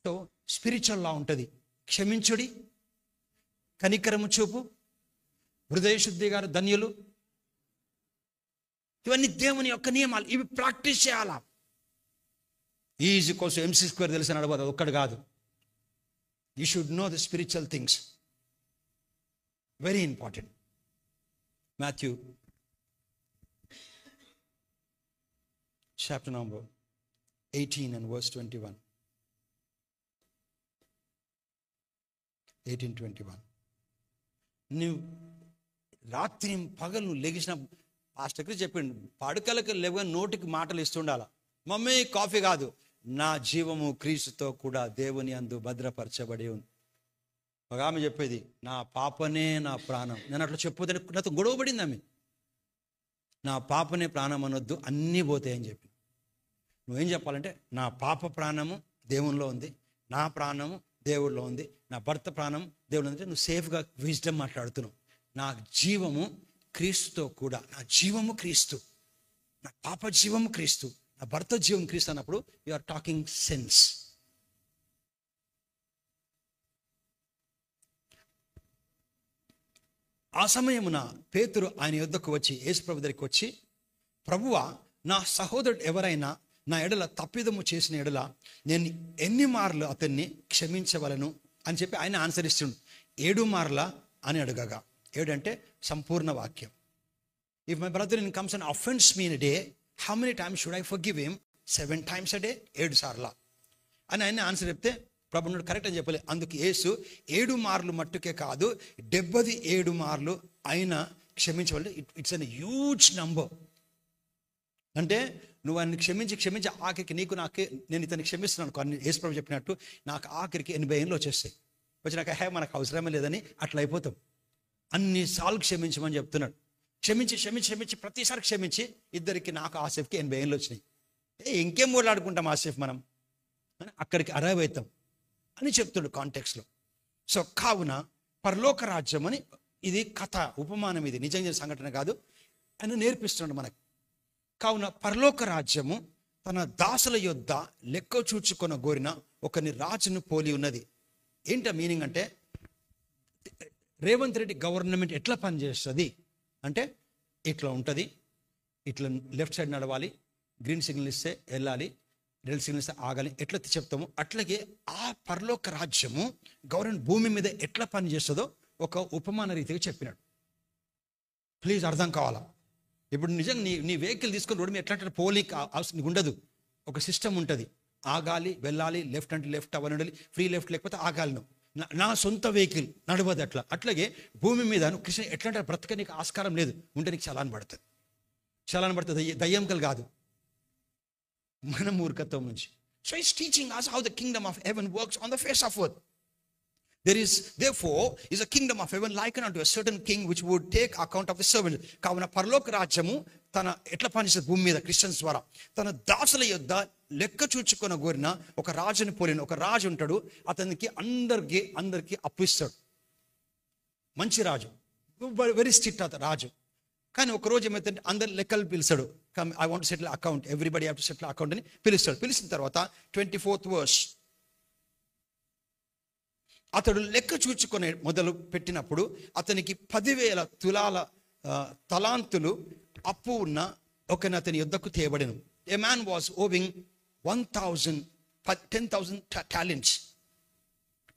S1: So spiritual law untadi, క్షమించుడి, కనికరము చూపు, హృదయ శుద్ధి గారు ధన్యులు. ఇవన్నీ దేవుని యొక్క నియమాలు, ఇవి ప్రాక్టీస్ చేయాలా. ఈజ్ ఈక్వల్స్ MC² తెలిసిన అడగదు, ఒక్కడు కాదు. You should know the spiritual things. Very important. Matthew chapter number 18 and verse 21. 18:21. నువ్వు రాత్రి పగలు నువ్వు లెగిసిన, పాస్టర్కి చెప్పిండు, పడుకలకు లేవగా నోటికి మాటలు ఇస్తుండాల. మమ్మీ కాఫీ కాదు, నా జీవము క్రీస్తుతో కూడా దేవుని యందు భద్రపరచబడి ఉంది. ఒక ఆమె చెప్పేది, నా పాపనే నా ప్రాణం. నేను అట్లా చెప్పొద్దని నాతో గొడవపడింది ఆమె. నా పాపనే ప్రాణం అనొద్దు, అన్నీ పోతాయని చెప్పి. నువ్వేం చెప్పాలంటే, నా పాప ప్రాణము దేవునిలో ఉంది, నా ప్రాణము దేవుడిలో ఉంది, నా భర్త ప్రాణం దేవుడు అంటే నువ్వు సేఫ్గా విజ్డమ్ మాట్లాడుతున్నావు. నా జీవము క్రీస్తుతో కూడా, నా జీవము క్రీస్తు, నా పాప జీవము క్రీస్తు, నా భర్త జీవం క్రీస్తు అన్నప్పుడు యు ఆర్ టాకింగ్ సెన్స్. ఆ సమయమున పేతురు ఆయన యొద్దకు వచ్చి యేసుప్రభు దగ్గరికి వచ్చి, ప్రభువా, నా సహోదరుడు ఎవరైనా నా ఎడల తప్పిదము చేసిన ఎడల నేను ఎన్ని మార్లు అతన్ని క్షమించవలను అని చెప్పి ఆయన ఆన్సర్ ఇస్తుండు. 7 మార్లా అని అడగగా, 7 అంటే సంపూర్ణ వాక్యం. If my brother in comes and offends me in a day, how many times should I forgive him? 7 times a day, 7 సార్లా అని ఆయన ఆన్సర్ చెప్తే, ప్రభు నువ్వు కరెక్ట్ అని చెప్పలేదు. అందుకు యేసు 7 మార్లు మట్టుకే కాదు, 77 మార్లు ఆయన క్షమించవాలి. It's an huge number. అంటే నువ్వు ఆయన క్షమించి ఆఖరికి నీకు నాకే నేను ఇతన్ని క్షమిస్తున్నాను కొన్ని యేసుప్రభు చెప్పినట్టు నాకు ఆఖరికి 80 ఏళ్ళు వచ్చేస్తాయి. వచ్చినాక మనకు అవసరమే లేదని అట్లా అయిపోతాం. అన్నిసార్లు క్షమించమని చెప్తున్నాడు. క్షమించి ప్రతిసారి క్షమించి ఇద్దరికి నాకు ఆసేఫ్కి 80 ఏళ్ళు వచ్చినాయి. ఇంకేం ఓడాడుకుంటాం ఆసేఫ్ మనం అని అక్కడికి అరైవ్ అవుతాం అని చెప్తాడు కాంటెక్స్లో. సో కావున పరలోక రాజ్యం అని ఇది కథ, ఉపమానం, ఇది నిజంగా సంఘటన కాదు, అని నేర్పిస్తున్నాడు మనకు. కావున పరలోక రాజ్యము తన దాసుల యొద్ద లెక్క చూచుకొన గోరిన ఒకని రాజును పోలి ఉన్నది. ఏంట మీనింగ్ అంటే, రేవంత్ రెడ్డి గవర్నమెంట్ ఎట్లా పనిచేస్తుంది అంటే, ఇట్లా ఉంటుంది, ఇట్లా లెఫ్ట్ సైడ్ నడవాలి, గ్రీన్ సిగ్నల్ ఇస్తే వెళ్ళాలి, రెడ్ సిగ్నల్ ఇస్తే ఆగాలి, ఎట్లా చెప్తాము అట్లాగే ఆ పరలోక రాజ్యము గవర్నమెంట్ భూమి మీద ఎట్లా పనిచేస్తుందో ఒక ఉపమాన రీతిగా చెప్పినాడు. ప్లీజ్ అర్థం కావాలా. ఇప్పుడు నిజంగా నీ వెహికల్ తీసుకొని రోడ్డు మీద ఎట్లా పోలింగ్ అవసరం ఉండదు. ఒక సిస్టమ్ ఉంటుంది, ఆగాలి, వెళ్ళాలి, లెఫ్ట్ అంటే లెఫ్ట్ అవ్వాలి, ఉండాలి, ఫ్రీ లెఫ్ట్ లేకపోతే ఆగాలి. నా సొంత వెహికల్ నడవదు అట్లా. అట్లాగే భూమి మీద నువ్వు కృష్ణ ఎట్లా అంటే బ్రతక నీకు ఆస్కారం లేదు, ఉంటే నీకు చలాన్ పడుతుంది. దయ్యంకలు కాదు, మన మూర్ఖత్వం నుంచి. So it's teaching us how the kingdom of heaven works on the face of earth. Therefore is a kingdom of heaven likened unto a certain king which would take account of the servant. కావున పరలోక రాజ్యము తన ఎట్లా పనిచేస్తుంది భూమి మీద Christians ద్వారా, తన దాసుల యొద్ద లెక్క చూచుకొని కోరిన ఒక రాజుని పోలిన ఒక రాజు ఉంటాడు. అతనికి అందరికి అప్పు ఇస్తాడు. మంచి రాజు, వెరీ స్ట్రిక్ట్ అతను రాజు. కానీ ఒక రోజు ఏమైతే అందరు లెక్కలు పిలుస్తాడు. I want settle account, everybody have to settle account అని పిలుస్తాడు. పిలిచిన తర్వాత 24th verse, అతడు లెక్క చూచుకొని మొదలు పెట్టినప్పుడు అతనికి 10,000 తులాల తలాంతులు అప్పు ఉన్న ఒకని అతని యొద్దకు తేబడెను. A man was owing 10,000 talents.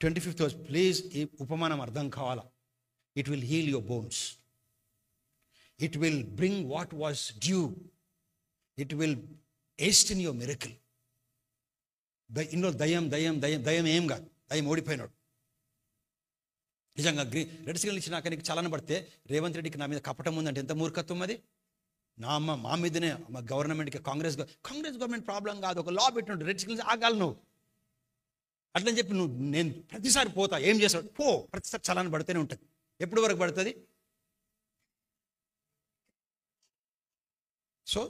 S1: 25th verse, please ఈ ఉపమానం అర్థం కావాలా. It will heal your bones, it will bring what was due, it will hasten your miracle. ఇందులో దయ్యం ఏం కాదు, దయ్యం ఓడిపోయినాడు. నిజంగా రెడ్ సిగ్నల్ ఇచ్చినాక నీకు చలన పడితే రేవంత్ రెడ్డికి నా మీద కపటం ఉందంటే ఎంత మూర్ఖత్వం అది. మా మీదనే గవర్నమెంట్కి కాంగ్రెస్ గవర్నమెంట్ ప్రాబ్లం కాదు, ఒక లా పెట్టినట్టు రెడ్ సిగ్నల్స్ ఆగాలి నువ్వు అట్లని చెప్పి నేను ప్రతిసారి పోతా, ఏం చేస్తాడు ప్రతిసారి చలన పడితేనే ఉంటుంది. ఎప్పటి వరకు పడుతుంది? సో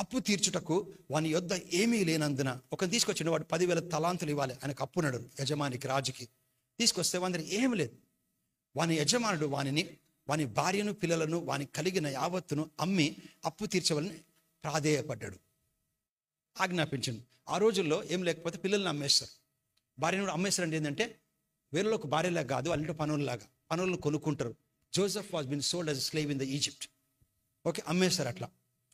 S1: అప్పు తీర్చుటకు వాని యొద్ద ఏమీ లేనందున ఒకని తీసుకొచ్చిన వాడు 10,000 తలాంతులు ఇవ్వాలి. ఆయనకు అప్పున్నాడు యజమానికి, రాజుకి. తీసుకొస్తే వాని ఏమి లేదు. వాని యజమానుడు వాని భార్యను, పిల్లలను, వాని కలిగిన యావత్తును అమ్మి అప్పు తీర్చవాలని ప్రాధేయపడ్డాడు, ఆజ్ఞాపించండి. ఆ రోజుల్లో ఏం లేకపోతే పిల్లల్ని అమ్మేస్తారు, భార్యను అమ్మేస్తారంటే ఏంటంటే వేరేలోకి భార్యలాగా కాదు, వాళ్ళ పనులను కొనుక్కుంటారు. Joseph was been sold as a slave in the Egypt. Okay, అమ్మేస్తారు. అట్లా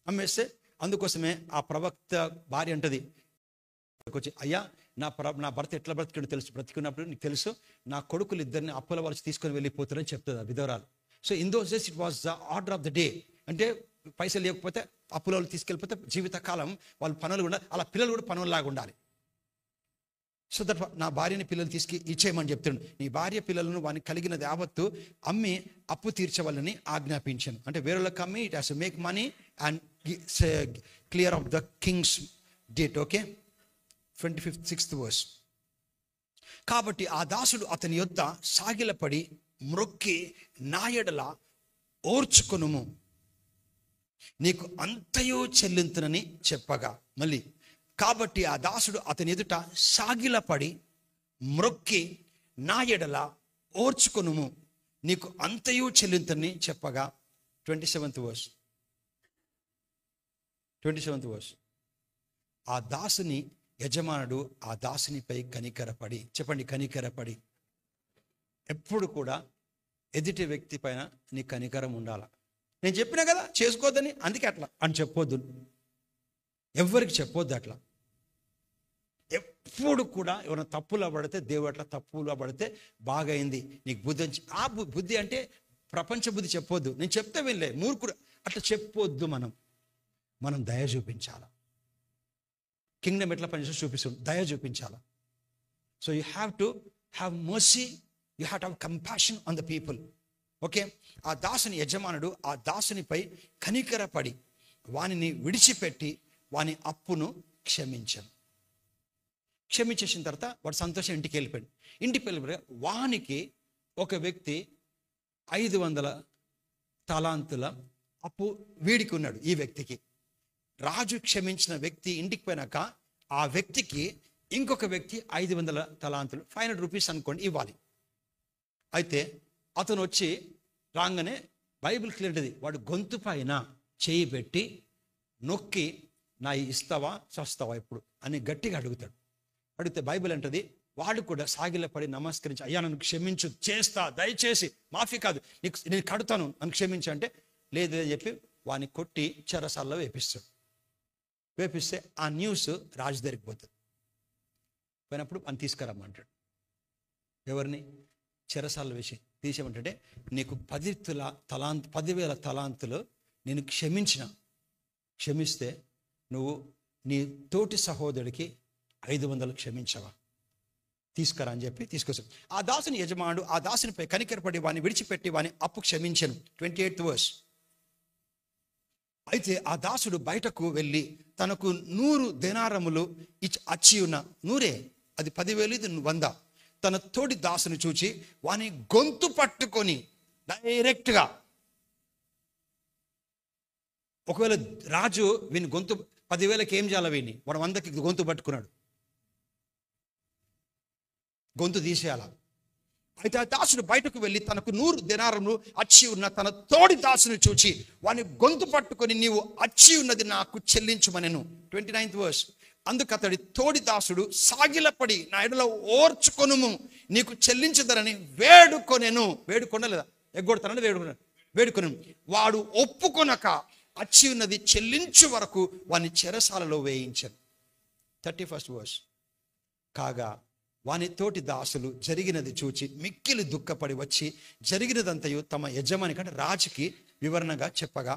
S1: అమ్మేస్తే అందుకోసమే ఆ ప్రవక్త భార్య అంటది వచ్చి, అయ్యా నా భర్త ఎట్లా బ్రతికాడు తెలుసు, బ్రతికున్నప్పుడు నీకు తెలుసు, నా కొడుకులు ఇద్దరిని అప్పుల వాళ్ళు తీసుకొని వెళ్ళిపోతారని చెప్తుంది ఆ విధవరాలు. So in those days it was the order of the day. అంటే పైసలు లేకపోతే అప్పుల వాళ్ళు తీసుకెళ్ళిపోతే జీవితకాలం వాళ్ళు పనులు ఉండాలి, అలా పిల్లలు కూడా పనుల్లాగా ఉండాలి. సో దట్ నా భార్యని పిల్లలు ఇచ్చేయమని చెప్తున్నాడు. నీ భార్య పిల్లలను వానికి కలిగిన యావత్తు అమ్మి అప్పు తీర్చవాలని ఆజ్ఞాపించాను. అంటే వేరేళ్ళకి అమ్మి it has to make money and clear of the Kings date. Okay, 26th verse. కాబట్టి ఆ దాసుడు అతని యొద్ద సాగిలపడి మ్రొక్కి, నా ఎడల ఓర్చుకొనుము, నీకు అంతయు చెల్లింతునని చెప్పగా. మళ్ళీ కాబట్టి ఆ దాసుడు అతని ఎదుట సాగిలపడి మ్రొక్కి, నా ఎడల ఓర్చుకొనుము, నీకు అంతయు చెల్లింతునని చెప్పగా. 27th verse. ఆ దాసుని యజమానుడు ఆ దాసునిపై కనికరపడి, చెప్పండి కనికరపడి. ఎప్పుడు కూడా ఎదుటి వ్యక్తి పైన నీ కనికరం ఉండాలి. నేను చెప్పినా కదా చేసుకోవద్దని, అందుకే అట్లా అని చెప్పొద్దు, ఎవరికి చెప్పొద్దు అట్లా. ఎప్పుడు కూడా ఎవరైనా తప్పులో పడితే, దేవుడు అట్లా తప్పులో పడితే బాగైంది నీకు బుద్ధి ఆ బుద్ధి అంటే ప్రపంచ బుద్ధి చెప్పొద్దు. నేను చెప్తే వెళ్ళే మూర్ఖుడు అట్లా చెప్పొద్దు. మనం దయ చూపించాలి. కింగ్డమ్ ఎట్లా పనిచేసి చూపిస్తుంది, దయ చూపించాలి. So you have to have mercy, you have to have compassion on the people. Okay, ఆ దాసుని యజమానుడు ఆ దాసునిపై కనికరపడి వానిని విడిచిపెట్టి వాని అప్పును క్షమించేసిన తర్వాత వాడు సంతోషం ఇంటికి వెళ్ళిపోయాడు. ఇంటికి వెళ్ళిపోయి వానికి ఒక వ్యక్తి 500 తలాంతుల అప్పు వీడికి ఉన్నాడు. ఈ వ్యక్తికి రాజు క్షమించిన వ్యక్తి ఇంటికి పోయినాక ఆ వ్యక్తికి ఇంకొక వ్యక్తి 500 తలాంతులు 500 రూపీస్ అనుకోండి ఇవ్వాలి. అయితే అతను వచ్చి రాగానే బైబిల్ క్లియర్ది, వాడు గొంతు పైన చేయి పెట్టి నొక్కి నా ఇస్తావా చస్తావా ఇప్పుడు అని గట్టిగా అడుగుతాడు. అడిగితే బైబిల్ అంటది వాడు కూడా సాగిలపడి నమస్కరించి, అయ్యా నన్ను క్షమించు, చేస్తా, దయచేసి మాఫీ కాదు, నేను కడతాను, నన్ను క్షమించు అంటే లేదు అని చెప్పి వాడిని కొట్టి చెరసాల్లో వేపిస్తే ఆ న్యూస్ రాజు దగ్గరికి పోతుంది. పోయినప్పుడు అని తీసుకురమ్మంటాడు. ఎవరిని? చెరసాల్లో వేసి తీసేమంటే నీకు 10,000 తలాంతులు నేను క్షమిస్తే నువ్వు నీ తోటి సహోదరుడికి 500 క్షమించవా, తీసుకురా అని చెప్పి తీసుకొచ్చాడు. ఆ దాసుని యజమానుడు ఆ దాసునిపై కనికరపడి వాడిని విడిచిపెట్టి వాని అప్పు క్షమించను. 28th verse. అయితే ఆ దాసుడు బయటకు వెళ్ళి తనకు 100 దేనారములు అచ్చి ఉన్న 100 అది 10,000 ఇది 100 తన తోడి దాసుని చూచి వాని గొంతు పట్టుకొని డైరెక్ట్గా, ఒకవేళ రాజు వీని గొంతు 10,000కి ఏం చేయాలి, వీని వాడు 100కి గొంతు పట్టుకున్నాడు, గొంతు తీసేయాల. అయితే ఆ దాసుడు బయటకు వెళ్ళి తనకు 100 దినారములు అచ్చి ఉన్న తన తోడి దాసుని చూచి వాని గొంతు పట్టుకొని నీవు అచ్చి ఉన్నది నాకు చెల్లించుమనెను. 29th verse. అందుకు అతడి తోడి దాసుడు సాగిలపడి నా ఎడల ఓర్చుకొనుము, నీకు చెల్లించదరని వేడుకొనలేదా ఎగ్గొడతానని వేడుకొను. వాడు ఒప్పుకొనక అచ్చి ఉన్నది చెల్లించు వరకు వాని చెరసాలలో వేయించాను. 31st verse. కాగా వాని తోటి దాసులు జరిగినది చూచి మిక్కిలి దుఃఖపడి వచ్చి జరిగినదంతయు తమ యజమాని కంటే రాజుకి వివరణగా చెప్పగా.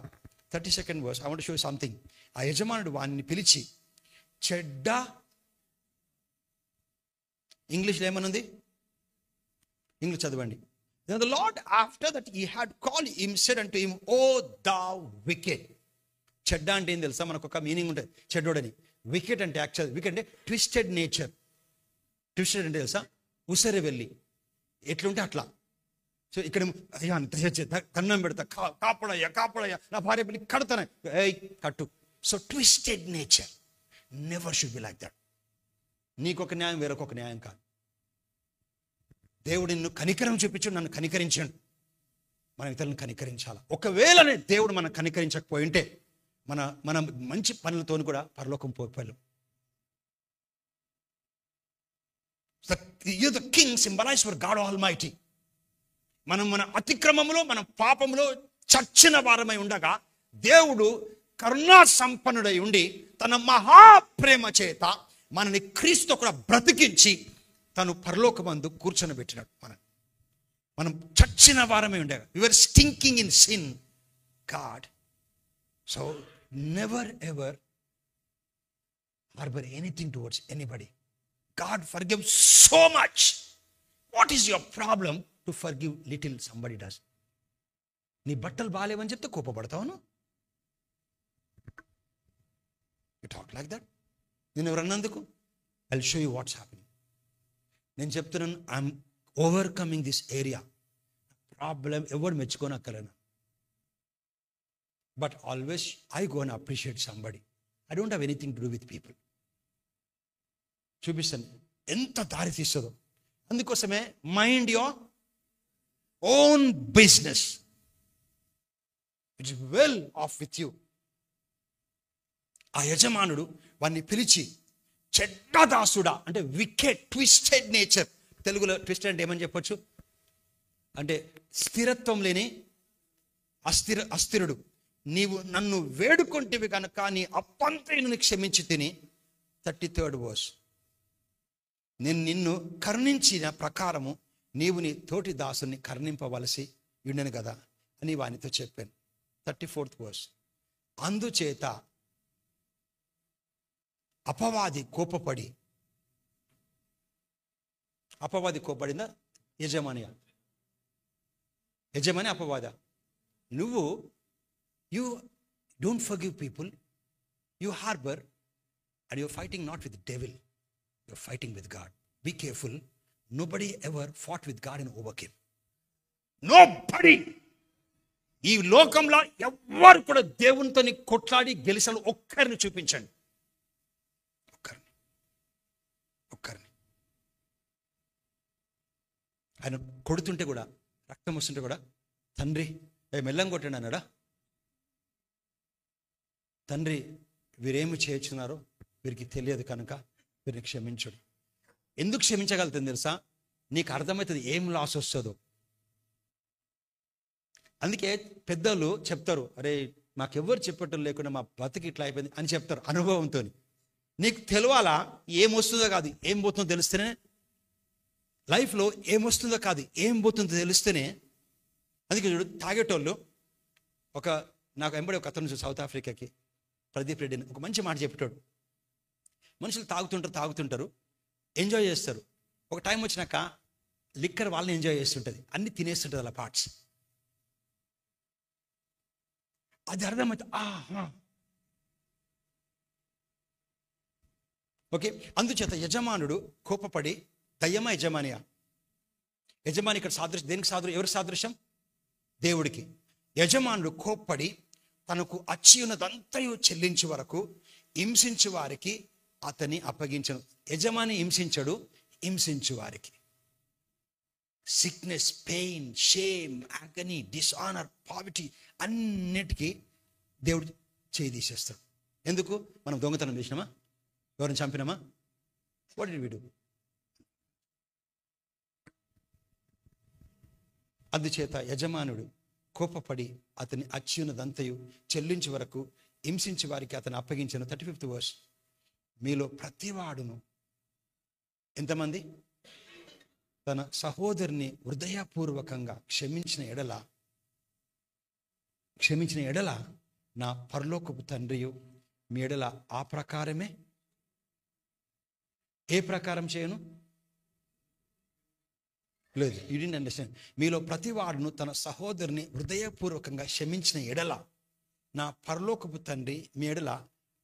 S1: 32nd verse. I want to show you something. ఆ యజమానుడు వాడిని పిలిచి చెడ్డ, ఇంగ్లీష్లో ఏమనుంది, ఇంగ్లీష్ చదవండి. Then the Lord after that he had called him said unto him, O thou wicked. చెడ్డ అంటే ఏం తెలుసా, మనకు ఒక మీనింగ్ ఉంటుంది చెడ్డోడని. వికెట్ అంటే యాక్చువల్ వికెట్ అంటే ట్విస్టెడ్ నేచర్. ట్విస్టెడ్ అంటే తెలుసా, ఉసరి వెళ్ళి ఎట్లుంటే అట్లా. సో ఇక్కడ అయ్యా కన్నం పెడతా, కాపాడయ్యా నా భార్య పిల్లి కడతానే, కట్టు. So twisted nature never should be like that. నీకొక న్యాయం వేరొక న్యాయం కాదు. దేవుడు నిన్ను కనికరం చూపించు, నన్ను కనికరించాడు, మనం ఇతరులను కనికరించాలి. ఒకవేళ దేవుడు మనం కనికరించకపోయి ఉంటే మన మంచి పనులతో కూడా పరలోకం పోయిపోయాం. The king symbolized for God Almighty. మన అతిక్రమంలో మన పాపంలో చచ్చిన వారమై ఉండగా దేవుడు కరుణా సంపన్నుడై ఉండి తన మహాప్రేమ చేత మనని క్రీస్తు కూడా బ్రతికించి తను పరలోకమందు కూర్చొని పెట్టినాడు. మనం చచ్చిన వారమై ఉండగా, we were stinking in sin, God. So never ever harbor anything towards anybody. God forgives so much. What is your problem to forgive little somebody does? నీ బట్టలు బాగాలేవని చెప్తే కోపపడతావును. You talk like that. నేను ఎవరన్నందుకు I'll show you what's happening. నేను చెప్తున్నాను, I'm overcoming this area. Problem ఎవరు మెచ్చుకోనక్కలేను. But always I go and appreciate somebody. I don't have anything to do with people. చూపిస్తాను ఎంత దారి తీస్తుందో. అందుకోసమే mind your own business, it's well of with you. ఆ యజమానుడు వాడిని పిలిచి చెడ్డదాసుడా అంటే వికెట్ ట్విస్టెడ్ నేచర్. తెలుగులో ట్విస్టెడ్ అంటే ఏమని చెప్పొచ్చు, అంటే స్థిరత్వం లేని అస్థిరుడు. నీవు నన్ను వేడుకొంటివి కనుక నీ అప్పంతైన క్షమించి తిని. 33rd verse. నేను నిన్ను కరుణించిన ప్రకారము నీవు నీ తోటి దాసుని కరుణింపవలసి ఉండను కదా అని వానితో చెప్పాను. 34th verse. అందుచేత అపవాది కోపపడిందా? యజమాని అపవాద. నువ్వు you don't forgive people, you harbour, and you're fighting not with devil, you're fighting with God. Be careful. Nobody ever fought with God and overcame. Nobody. ఈ లోకంలో ఎవ్వరు కూడా దేవునితో కొట్లాడి గెలిచాలి. ఒక్కరిని చూపించండి, ఒక్కరిని. ఆయన కొడుతుంటే కూడా, రక్తం వస్తుంటే కూడా, తండ్రి మెల్లం కొట్టండి అన్నాడా? తండ్రి వీరేమి చేయించున్నారో వీరికి తెలియదు కనుక వీరిని క్షమించడు. ఎందుకు క్షమించగలుగుతుంది తెలుసా? నీకు అర్థమవుతుంది ఏం లాస్ వస్తుందో. అందుకే పెద్దలు చెప్తారు, అరే మాకెవ్వరు చెప్పటం లేకుండా మా బతికి ఇట్లా అయిపోయింది అని చెప్తారు అనుభవంతో. నీకు తెలవాలా ఏమొస్తుందో కాదు ఏం పోతుందో తెలిస్తేనే, లైఫ్లో ఏమొస్తుందో కాదు ఏం పోతుందో తెలిస్తేనే. అందుకే చూడు, తాగేటోళ్ళు నాకు వెంబడి ఒక అతను సౌత్ ఆఫ్రికాకి, ప్రదీప్ రెడ్డిని, ఒక మంచి మాట చెప్పేటోడు. మనుషులు తాగుతుంటారు, ఎంజాయ్ చేస్తారు. ఒక టైం వచ్చినాక లిక్కర్ వాళ్ళని ఎంజాయ్ చేస్తుంటుంది, అన్ని తినేస్తుంటుంది అలా పార్ట్స్. అది అర్థమైతే ఓకే. అందుచేత యజమానుడు కోపపడి, దయ్యమా యజమానియా? యజమాని ఇక్కడ సాదృశ్యం దేనికి ఎవరి సాదృశ్యం? దేవుడికి. యజమానుడు కోప్పడి తనకు అచ్చియున్నదంతయు చెల్లించే వరకు హింసించు వారికి అతని అప్పగించను. యజమాని హింసించడు, హింసించు వారికి. Sickness, pain, shame, agony, dishonour, poverty అన్నిటికీ దేవుడు చేయి తీసేస్తాడు. ఎందుకు? మనం దొంగతనం చేసినామా? ఎవరిని చంపినామా? What did we do? అందుచేత యజమానుడు కోపపడి అతని అచ్యున్నదంతయు చెల్లించే వరకు హింసించి వారికి అతను అప్పగించను. 35th verse. మీలో ప్రతివాడును ఎంతమంది తన సహోదరుని హృదయపూర్వకంగా క్షమించిన ఎడల నా పరలోకపు తండ్రియు మీ ఎడల ఆ ప్రకారమే. ఏ ప్రకారం చేయను? లేదు, యు డిడ్ంట్ అండర్స్టాండ్. మీలో ప్రతివాడును తన సహోదరుని హృదయపూర్వకంగా క్షమించిన ఎడల నా పరలోకపు తండ్రి మీ ఎడల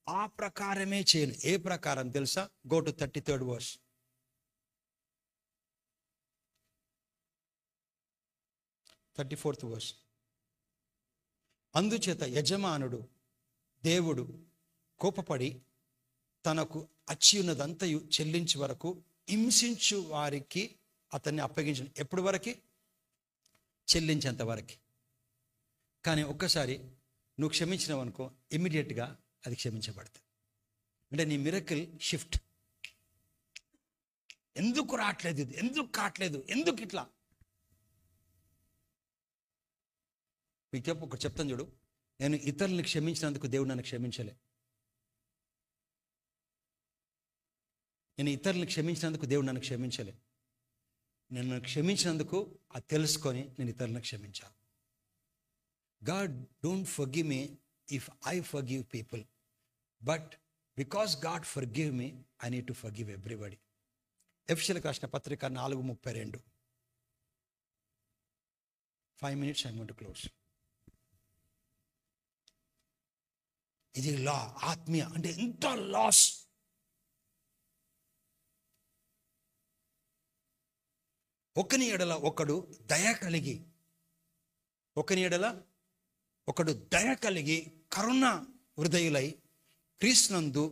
S1: ఆ ప్రకారమే చేయను. ఏ ప్రకారం తెలుసా? Go to 33rd verse. 34th verse. అందుచేత యజమానుడు దేవుడు కోపపడి తనకు అచ్చియున్నదంతయు చెల్లించే వరకు హింసించు వారికి అతన్ని అప్పగించను. ఎప్పటి వరకు? చెల్లించేంత వరకు. కానీ ఒక్కసారి నువ్వు క్షమించినావు అనుకో, ఇమ్మీడియట్గా అది క్షమించబడుతుంది. అంటే నీ మిరకిల్ షిఫ్ట్. ఎందుకు రావట్లేదు, ఎందుకు కావట్లేదు, ఎందుకు ఇట్లా? మీకు ఒకటి చెప్తాను చూడు. నేను ఇతరులను క్షమించినందుకు దేవుడు నన్ను క్షమించలే. నేను ఇతరులను క్షమించినందుకు దేవుడు నన్ను క్షమించలే. నన్ను క్షమించినందుకు అది తెలుసుకొని నేను ఇతరులను క్షమించాను. God don't forgive me if I forgive people, but because God forgive me, I need to forgive everybody. ఎఫెసీయులకు రాసిన పత్రిక 4:32. 5 minutes, I'm going to close. ఇది లా, ఆత్మీయ అంటే ఎంత లాస్. ఒకని ఎడల ఒకడు దయ కలిగి కరుణ హృదయులై క్రీస్తునందు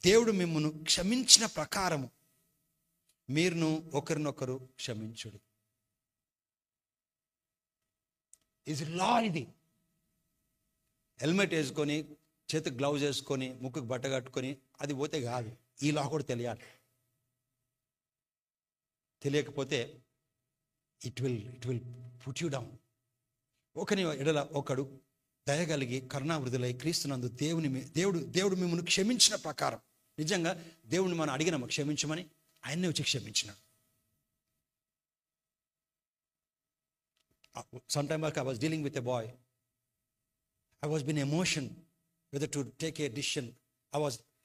S1: దేవుడు మిమ్మును క్షమించిన ప్రకారము మీరును ఒకరినొకరు క్షమించుడి. ఇది లా. ఇది హెల్మెట్ వేసుకొని, చేతికి గ్లౌజ్ వేసుకొని, ముక్కుకు బట్ట కట్టుకొని అది పోతే కాదు. ఈ లా కూడా తెలియాలి. తెలియకపోతే it will put you down. ఒకని ఎడల ఒకడు దయగలిగి కరుణావృద్ధులై క్రీస్తునందు దేవుడు మిమ్మల్ని క్షమించిన ప్రకారం, నిజంగా దేవుడిని మనం అడిగినాము క్షమించమని, ఆయన్నే వచ్చి క్షమించినాడు. Some time back I was dealing with a boy. I was in emotion whether to take a decision.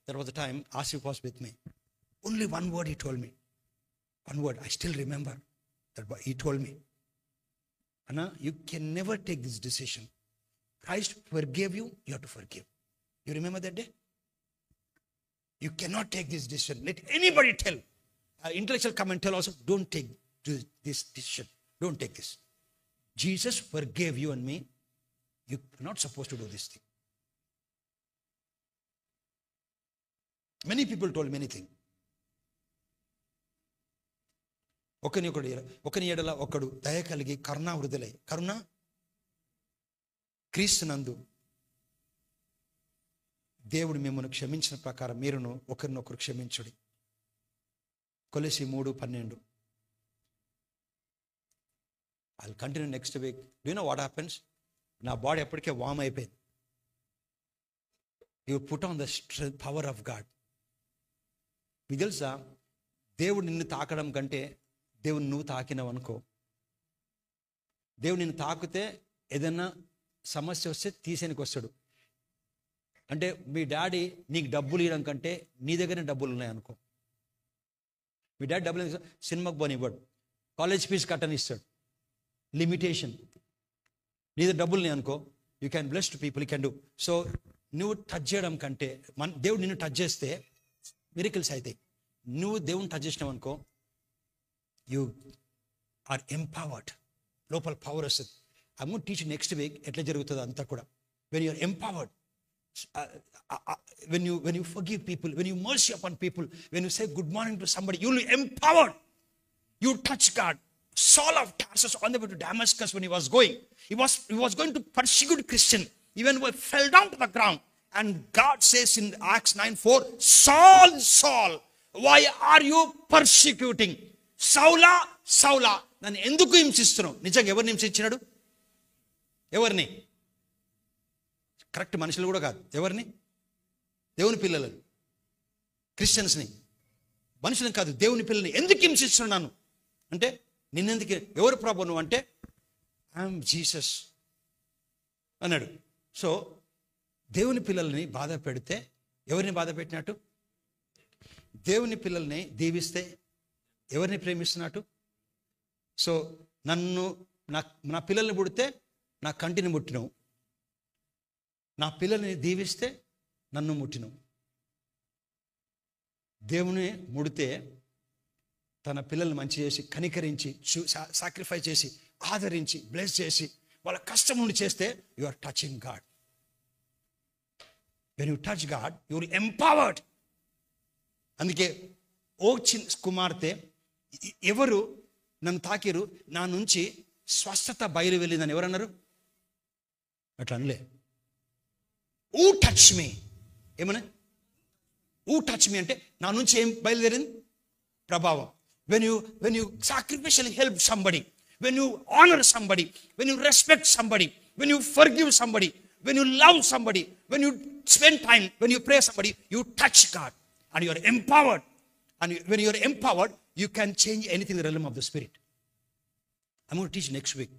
S1: There was a time Asif was with me. Only one word he told me. One word I still remember. That he told me, Anna, you can never take this decision. Christ forgave you, you have to forgive. You remember that day? You cannot take this decision. Let anybody tell. Intellectual come and tell also, don't take this decision. Don't take this. Jesus forgave you and me. You're not supposed to do this thing. Many people told many things. ఒకని ఎడల ఒకడు దయ కలిగి కరుణావృద్ధులై, కరుణ క్రీస్తునందు దేవుడు మిమ్మల్ని క్షమించిన ప్రకారం మీరును ఒకరినొకరు క్షమించుడి. కొలెసి 3:12. I'll continue next week. Do you know what happens? నా బాడీ ఎప్పటికే వామ్ అయిపోయింది. You put on the strength, power of God. మీకు తెలుసా, దేవుడు నిన్ను తాకడం కంటే దేవుని నువ్వు తాకినావు అనుకో, దేవుడు నిన్ను తాకితే ఏదైనా సమస్య వస్తే తీసేనికి వస్తాడు. అంటే మీ డాడీ నీకు డబ్బులు ఇవ్వడం కంటే నీ దగ్గరనే డబ్బులు ఉన్నాయనుకో, మీ డాడీ డబ్బులు సినిమాకి పోని ఇవ్వడు, కాలేజ్ ఫీజు కట్టని ఇస్తాడు. లిమిటేషన్. నీ దగ్గర డబ్బులు నీ అనుకో, you can bless to people, you can do. So నువ్వు టచ్ చేయడం కంటే దేవుడు నిన్ను టచ్ చేస్తే మిరకిల్స్ అవుతాయి. నువ్వు దేవుని టచ్ చేసినావు అనుకో, యూ ఆర్ ఎంపవర్డ్. లోపల పవర్ వస్తుంది. I going to teach next week ఎట్లా జరుగుతుందో అంతా కూడా. When you are empowered, when you forgive people, when you mercy upon people, when you say good morning to somebody, you will be empowered. You touch God. Saul of Tarsus on the way to Damascus, when he was going to persecute Christian, even when he fell down to the ground, and God says in Acts 9:4, Saul, Saul, why are you persecuting? Saula, Saula, నన్ను ఎందుకు హింసిస్తున్నావు? నిజంగా ఎవరిని హింసించినాడు? ఎవరిని? Correct మనుషులు కూడా కాదు. ఎవరిని? దేవుని పిల్లలని, క్రిస్టియన్స్ని. మనుషులను కాదు, దేవుని పిల్లల్ని ఎందుకు హింసిస్తున్నాను అంటే, నిన్నెందుకు, ఎవరు ప్రభు నువ్వు అంటే, ఐఎమ్ జీసస్ అన్నాడు. సో దేవుని పిల్లల్ని బాధ పెడితే ఎవరిని బాధ పెట్టినట్టు? దేవుని పిల్లల్ని దీవిస్తే ఎవరిని ప్రేమిస్తున్నట్టు? సో నా పిల్లల్ని పుడితే నా కంటిని ముట్టినవు, నా పిల్లల్ని దీవిస్తే నన్ను ముట్టినవు. దేవుని ముడితే తన పిల్లల్ని మంచి చేసి, కనికరించి, సాక్రిఫైస్ చేసి, ఆదరించి, బ్లెస్ చేసి, వాళ్ళ కష్టం నుండి చేస్తే you are touching God. When you touch God you will empowered. అందుకే ఓ కుమార్తె, ఎవరు నన్ను తాకిరు, నా నుంచి స్వస్థత బయలు వెళ్ళిందని ఎవరన్నారు? అట్లా అనలే. ఊ టచ్ మీ, ఏమన్నా ఊ టచ్ మీ అంటే నా నుంచి ఏం బయలుదేరింది? ప్రభావం. When you sacrificially help somebody, when you honor somebody, when you respect somebody, when you forgive somebody, when you love somebody, when you spend time, when you pray somebody, you touch God and you are empowered. And when you are empowered, you can change anything in the realm of the spirit. I'm going to teach next week.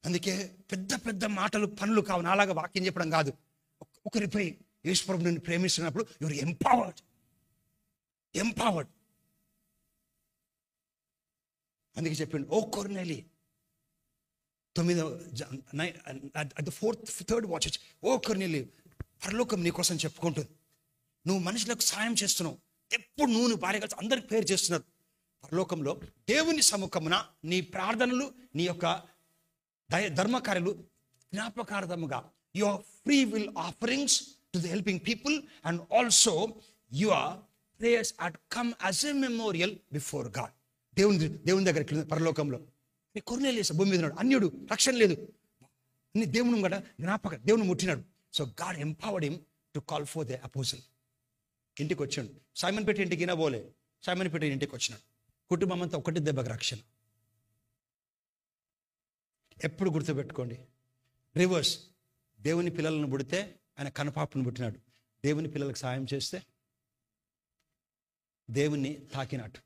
S1: అందుకే పెద్ద పెద్ద మాటలు, పనులు కావు. నాలాగా వాక్యం చెప్పడం కాదు. ఒకరిపై యేసు ప్రభువు నిన్ను ప్రేమిస్తున్నప్పుడు యు ఆర్ ఎంపవర్డ్. అందుకే చెప్పిండు, ఓ కొర్నేలి 3rd watch, ఓ కొర్నేలి, పరలోకం నీ కోసం చెప్పుకుంటుంది. నువ్వు మనుషులకు సాయం చేస్తున్నావు. ఎప్పుడు నువ్వు భార్య కలిసి అందరికి ప్రేయర్ చేస్తున్నారు. పరలోకంలో దేవుని సముఖమున నీ ప్రార్థనలు, నీ యొక్క ధర్మకార్యాలు జ్ఞాపకార్థముగా, your free will offerings to the helping people and also your prayers are come as a memorial before God. దేవుని దగ్గర పరలోకంలో కొర్నేలియస్ భూమి మీద ఉన్నాడు, అన్యుడు, రక్షణ లేదు, అన్ని దేవుని కూడా దేవుని ముట్టినాడు. So God empowered him to call for the apostle. ఇంటికి వచ్చాడు. సైమన్ పెట్టి ఇంటికి పోలే, సైమన్ పెట్టి ఇంటికి వచ్చినాడు. కుటుంబం అంతా ఒకటి దెబ్బకి రక్షణ. ఎప్పుడు గుర్తుపెట్టుకోండి. రివర్స్, దేవుని పిల్లలను పుడితే ఆయన కనుపాపను పుట్టినాడు. దేవుని పిల్లలకు సాయం చేస్తే దేవుణ్ణి తాకినట్టు.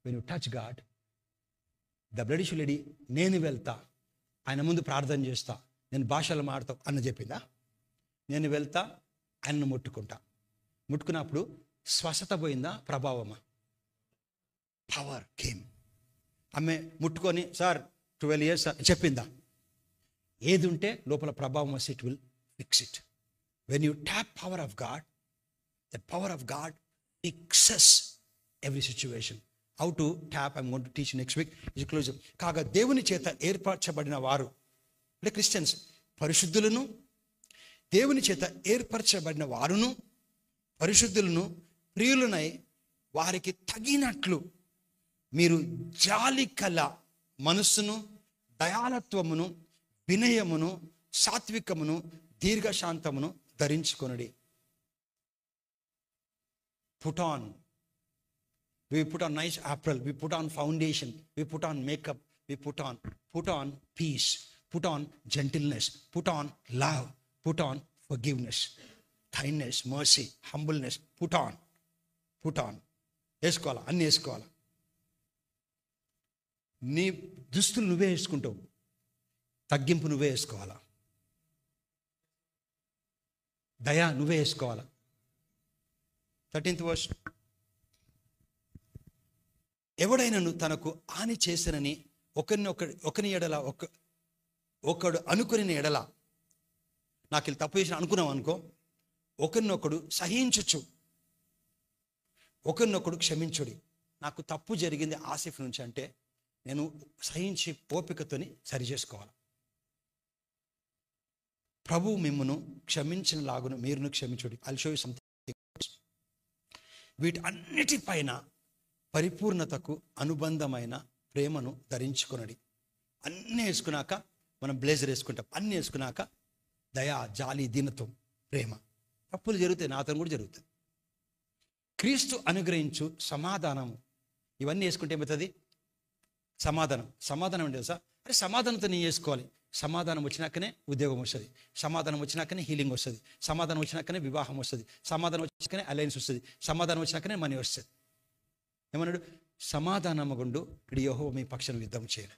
S1: When you touch God, the blood issue lady, నేను వెళ్తా ఆయన ముందు ప్రార్థన చేస్తా, నేను భాషలు మాడతా అన్న చెప్పిందా? నేను వెళ్తా ఆయనను ముట్టుకుంటా. ముట్టుకున్నప్పుడు స్వస్థత పోయిందా, ప్రభావమా? Power came. ఆమె ముట్టుకొని సార్ 12 years చెప్పిందా? ఏది ఉంటే లోపల ప్రభావం వస్తే it will fix it. When you tap power of God, that power of God fixes every situation. How to tap I'm going to teach next week. ఇది క్లోజ్. కాగా దేవుని చేత ఏర్పరచబడిన వారు అంటే క్రిస్టియన్స్, పరిశుద్ధులను, దేవుని చేత ఏర్పరచబడిన వారును, పరిశుద్ధులను, ప్రియులనై వారికి తగినట్లు మీరు జాలి కల మనస్సును, దయాలత్వమును, వినయమును, సాత్వికమును, దీర్ఘశాంతమును ధరించుకొనుడి. Put on. We put on nice apparel. We put on foundation. We put on makeup. We put on peace. Put on gentleness. Put on love. Put on forgiveness. Kindness, mercy, humbleness. Put on. వేసుకోవాలా, అన్నీ వేసుకోవాలా. నీ దుస్తులు నువ్వే వేసుకుంటావు, తగ్గింపు నువ్వే వేసుకోవాలా, దయ నువ్వే వేసుకోవాలా. 13th verse. ఎవడైనను తనకు హాని చేసినని ఒకని ఎడల ఒకడు అనుకుని ఎడల, నాకు ఇది తప్పు చేసిన అనుకున్నాం అనుకో, ఒకరినొకడు సహించచ్చు, ఒకరినొకడు క్షమించుడి. నాకు తప్పు జరిగింది ఆసిఫ్ నుంచి అంటే నేను సహించి ఓపికతోని సరి చేసుకోవాలి. ప్రభు మిమ్మును క్షమించిన లాగును మీరును క్షమించుడి. I will show you something. వీటి అన్నిటిపైన పరిపూర్ణతకు అనుబంధమైన ప్రేమను ధరించుకొనడి. అన్నీ వేసుకున్నాక మనం బ్లేజర్ వేసుకుంటాం. అన్నీ వేసుకున్నాక దయా, జాలి, దీనత్వం, ప్రేమ. తప్పులు జరుగుతాయి, నాతో కూడా జరుగుతాయి. క్రీస్తు అనుగ్రహించు సమాధానము, ఇవన్నీ వేసుకుంటే ఏమవుతుంది? సమాధానం అంటే తెలుసా? అరే సమాధానంతో నేను చేసుకోవాలి. సమాధానం వచ్చినాకనే ఉద్యోగం వస్తుంది, సమాధానం వచ్చినాకనే హీలింగ్ వస్తుంది, సమాధానం వచ్చినాకనే వివాహం వస్తుంది, సమాధానం వచ్చినాకనే అలయన్స్ వస్తుంది, సమాధానం వచ్చినాకనే మనీ వస్తుంది. ఏమన్నాడు? సమాధానమగుండు ఇడు యెహోవా మీ పక్షాన యుద్ధం చేయను.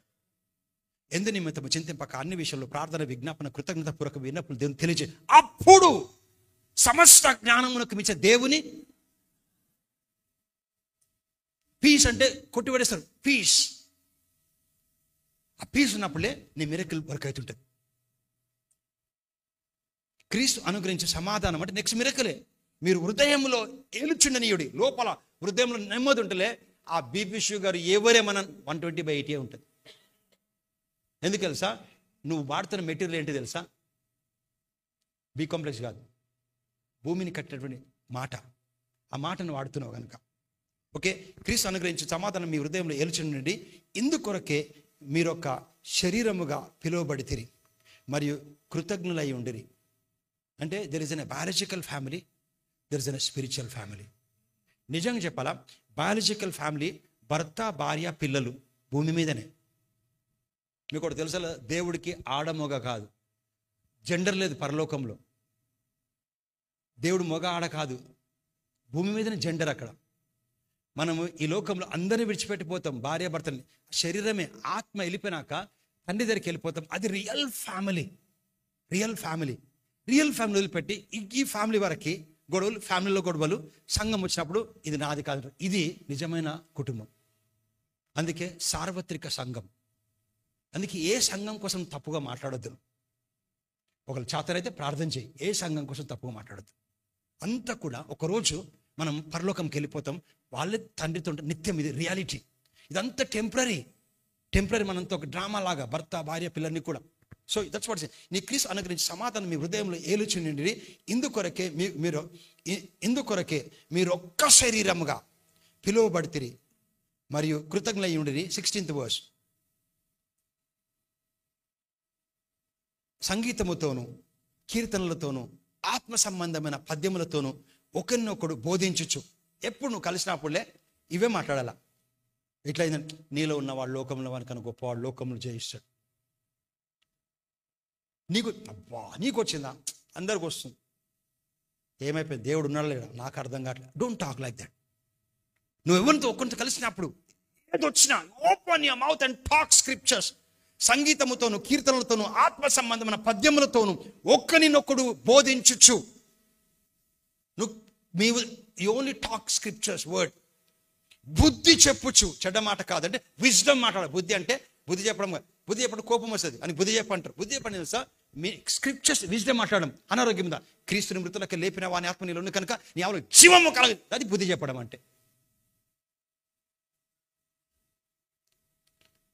S1: ఎందు నిమిత్తము చింతింపక అన్ని విషయంలో ప్రార్థన, విజ్ఞాపన, కృతజ్ఞత పూర్వక విన్నప్పుడు దేవుని తెలియజే. అప్పుడు సమస్త జ్ఞానమునకు మించే దేవుని పీస్ అంటే కొట్టిపడేస్తారు. పీస్, ఆ పీస్ ఉన్నప్పుడే నీ మిరకిల్ వర్క్ అవుతుంటుంది. క్రీస్తు అనుగ్రహించే సమాధానం అంటే నెక్స్ట్ మిరకలే. మీరు హృదయంలో ఏలుచుండనీయుడి, లోపల హృదయంలో నెమ్మది ఉంటలే. ఆ బీపీ షుగర్ ఎవరేమన్నా 120/80 ఉంటుంది. ఎందుకు తెలుసా? నువ్వు వాడుతున్న మెటీరియల్ ఏంటి తెలుసా? బి కాంప్లెక్స్ కాదు, భూమిని కట్టినటువంటి మాట. ఆ మాటను వాడుతున్నావు కనుక. ఓకే, క్రీస్తు అనుగ్రహించే సమాధానం మీ హృదయంలో ఏలుచుండండి. ఇందుకొరకే మీరొక శరీరముగా పిలువబడితిరి మరియు కృతజ్ఞులై ఉండిరి. అంటే there is an biological family, there is an spiritual family. నిజంగా చెప్పాలా, బయాలజికల్ ఫ్యామిలీ భర్త, భార్య, పిల్లలు భూమి మీదనే. మీకు ఒకటి తెలుసా? దేవుడికి ఆడమొగ కాదు, జెండర్ లేదు పరలోకంలో. దేవుడు మొగ ఆడ కాదు, భూమి మీదనే జెండర్. అక్కడ మనము ఈ లోకంలో అందరినీ విడిచిపెట్టిపోతాం, భార్య భర్తని. శరీరమే, ఆత్మ వెళ్ళిపోయినాక తండ్రి దగ్గరికి వెళ్ళిపోతాం. అది రియల్ ఫ్యామిలీ. వదిలిపెట్టి ఈ ఫ్యామిలీ వరకు గొడవలు, ఫ్యామిలీలో గొడవలు, సంఘం వచ్చినప్పుడు ఇది నాది కాదు. ఇది నిజమైన కుటుంబం. అందుకే సార్వత్రిక సంఘం. అందుకే ఏ సంఘం కోసం తప్పుగా మాట్లాడొద్దు. ఒకళ్ళు చేతనైతే ప్రార్థన చేయి, ఏ సంఘం కోసం తప్పుగా మాట్లాడొద్దు. అంతా కూడా ఒకరోజు మనం పరలోకంకి వెళ్ళిపోతాం. వాళ్ళే తండ్రితో నిత్యం. ఇది రియాలిటీ. ఇదంతా టెంపరీ. మనంతా ఒక డ్రామా లాగా, భర్త, భార్య, పిల్లల్ని కూడా. సో దట్స్ వాట్ నీ క్రీస్తు అనుగ్రహించి సమాధానం మీ హృదయంలో ఏలుచుండి. ఇందుకొరకే మీరు ఒక్క శరీరముగా పిలువబడితిరి మరియు కృతజ్ఞులై ఉండిరి. 16th verse. సంగీతముతోను, కీర్తనలతోనూ, ఆత్మ సంబంధమైన పద్యములతోనూ ఒకరినొకడు బోధించుచు. ఎప్పుడు నువ్వు కలిసినప్పుడులే ఇవే మాట్లాడాలా. ఎట్లయిందంటే నీలో ఉన్న వాడు లోకంలో వానికన్నా గొప్పవాడు లోకంలో జయిస్తాడు. నీకు వచ్చిందా? అందరికి వస్తుంది. ఏమైపోయింది? దేవుడు ఉన్నాడు లేదా? నాకు అర్థం కావట్లేదు. Don't talk like that. నువ్వు ఎవరితో ఒక్కరితో కలిసినప్పుడు ఏదో వచ్చినా open your mouth and talk scriptures. సంగీతముతోను, కీర్తనలతోను, ఆత్మ సంబంధమైన పద్యములతోను ఒక్కనినొక్కడు బోధించుచు. You only talk scriptures word. బుద్ధి చెప్పుచు, చెడ్డ మాట కాదంటే విజ్డమ్ మాట్లాడాలి. బుద్ధి చెప్పడం కోపం వస్తుంది అని బుద్ధి చెప్పంటారు. బుద్ధి చెప్పండి తెలుసా? మీ స్క్రిప్చర్స్ విజ్డమ్ మాట్లాడడం. అనారోగ్యం ఉందా? క్రీస్తుని మృతులకు లేపిన వాని ఆత్మ నీలో ఉంది కనుక నీ ఆవిడ జీవము కలగదు. అది బుద్ధి చెప్పడం అంటే.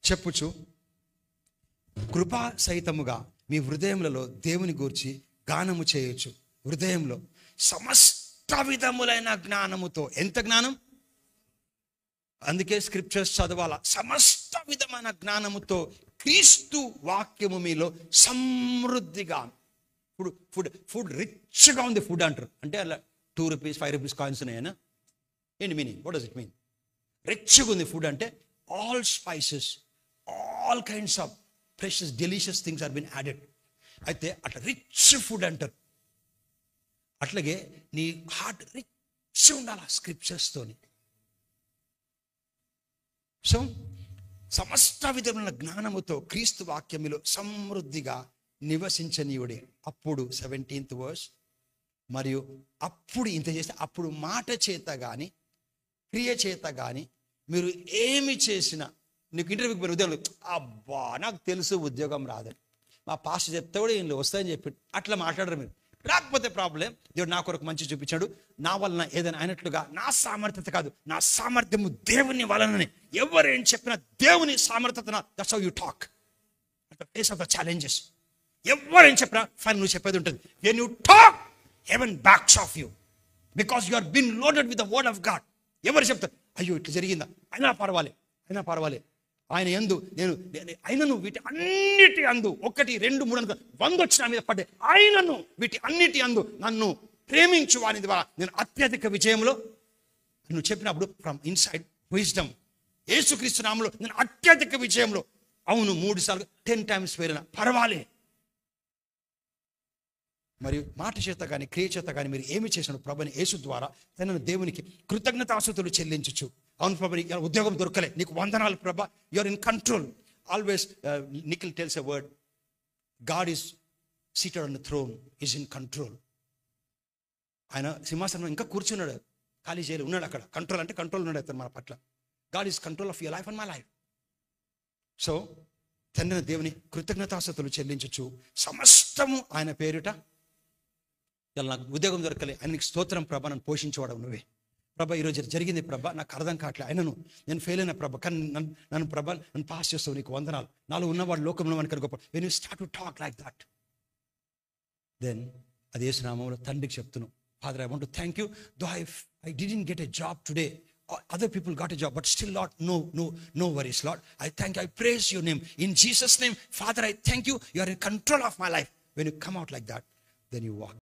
S1: చెప్పుచు కృపా సహితముగా మీ హృదయములలో దేవుని గూర్చి గానము చేయొచ్చు. హృదయంలో సమస్త విధములైన జ్ఞానముతో. ఎంత జ్ఞానం? అందుకే స్క్రిప్చర్స్ చదవాల. సమస్త విధమైన జ్ఞానముతో క్రీస్తు వాక్యము మీలో సమృద్ధిగా. ఫుడ్ రిచ్గా ఉంది. ఫుడ్ అంటారు అంటే అలా 2 రూపీస్ 5 రూపీస్ కాయిన్స్ ఉన్నాయనా? ఏంటి meaning? What does it mean? రిచ్గా ఉంది ఫుడ్ అంటే all spices, all kinds of precious delicious things are been added. అయితే అట్లా రిచ్ ఫుడ్ అంటారు. అట్లాగే నీ హార్ట్ రిచ్ ఉండాలి స్క్రిప్చర్స్తోని. సో సమస్త విధమైన జ్ఞానముతో క్రీస్తు వాక్యములో సమృద్ధిగా నివసించనీయుడే. అప్పుడు 17th verse. మరియు అప్పుడు ఇంత చేస్తే, అప్పుడు మాట చేత కానీ క్రియ చేత కానీ మీరు ఏమి చేసినా. నీకు ఇంటర్వ్యూకి పోయిన ఉద్యోగం, అబ్బా నాకు తెలుసు ఉద్యోగం రాదని, మా పాస్టర్ చెప్తే కూడా ఈయనలో వస్తాయని చెప్పి అట్లా మాట్లాడరు మీరు. రాకపోతే ప్రాబ్లం. దేవుడు నా కొరకు మంచి చూపించాడు, నా వలన ఏదైనా అయినట్లుగా. నా సామర్థ్యత కాదు, నా సామర్థ్యము దేవుని వలనని. ఎవరేం చెప్పినా దేవుని సామర్థ్యత. That's how you talk at the face of the challenges. ఎవరేం చెప్పినా ఫైన్ నువ్వు చెప్పేది ఉంటుంది. When you talk, heaven backs of you, because you are been loaded with the word of God. ఎవరు చెప్తారు అయ్యో ఇట్లా జరిగిందా, అయినా పర్వాలే ఆయన యందు నేను ఆయనను వీటి అన్నిటి అందు 1 2 3 అనుకో 100 వచ్చిన మీద పడ్డే. ఆయనను వీటి అన్నిటి అందు నన్ను ప్రేమించు వాని ద్వారా నేను అత్యధిక విజయంలో. నువ్వు చెప్పినప్పుడు ఫ్రమ్ ఇన్సైడ్ విజ్డమ్, యేసుక్రీస్తు నామములో నేను అత్యధిక విజయంలో. అవును 3 సార్లు 10 times వెళ్ళినా పర్వాలే. మరియు మాట చేత కానీ క్రియ చేత కానీ మీరు ఏమి చేసిన ప్రభుని యేసు ద్వారా తనను దేవునికి కృతజ్ఞతాస్తుతులు చెల్లించచ్చు. అవును ప్రభు, ఉద్యోగం దొరకలే, నీకు వందనాలు ప్రభా, you are in control always. Nikhil tells a word, God is seated on the throne, is in control. ఆయన సింహాసనం ఇంకా కూర్చున్నాడు, ఖాళీ చేయలేదు, ఉన్నాడు అక్కడ. కంట్రోల్ అంటే కంట్రోల్ ఉన్నాడు అతను మన పట్ల. God is control of your life and my life. So తండ్రిని దేవుని కృతజ్ఞతాస్తుతులు చెల్లించచ్చు. సమస్తము ఆయన పేరిట. ఇలా నాకు ఉద్యోగం దొరకలే, ఆయన నీకు స్తోత్రం ప్రభా, నన్ను పోషించేవాడు నువ్వే ప్రభా. ఈరోజు జరిగింది ప్రభా, నాకు అర్థం కావట్లే, ఆయనను నేను ఫెయిల్ అయిన ప్రభా, కానీ నన్ను ప్రభా నన్ను పాస్ చేస్తావు, నీకు వందనాలు. నాలో ఉన్నవాడు లోకంలో మనకి గొప్ప. When you start to talk like that, దెన్ అది యేసు నామములో తండ్రికి చెప్తున్నావు, Father I want to thank you, though I didn't get a job today, other people got a job, but still Lord, no worries Lord, I praise your name in Jesus name. Father, I thank you, you are in control of my life. When you come out like that, then you walk.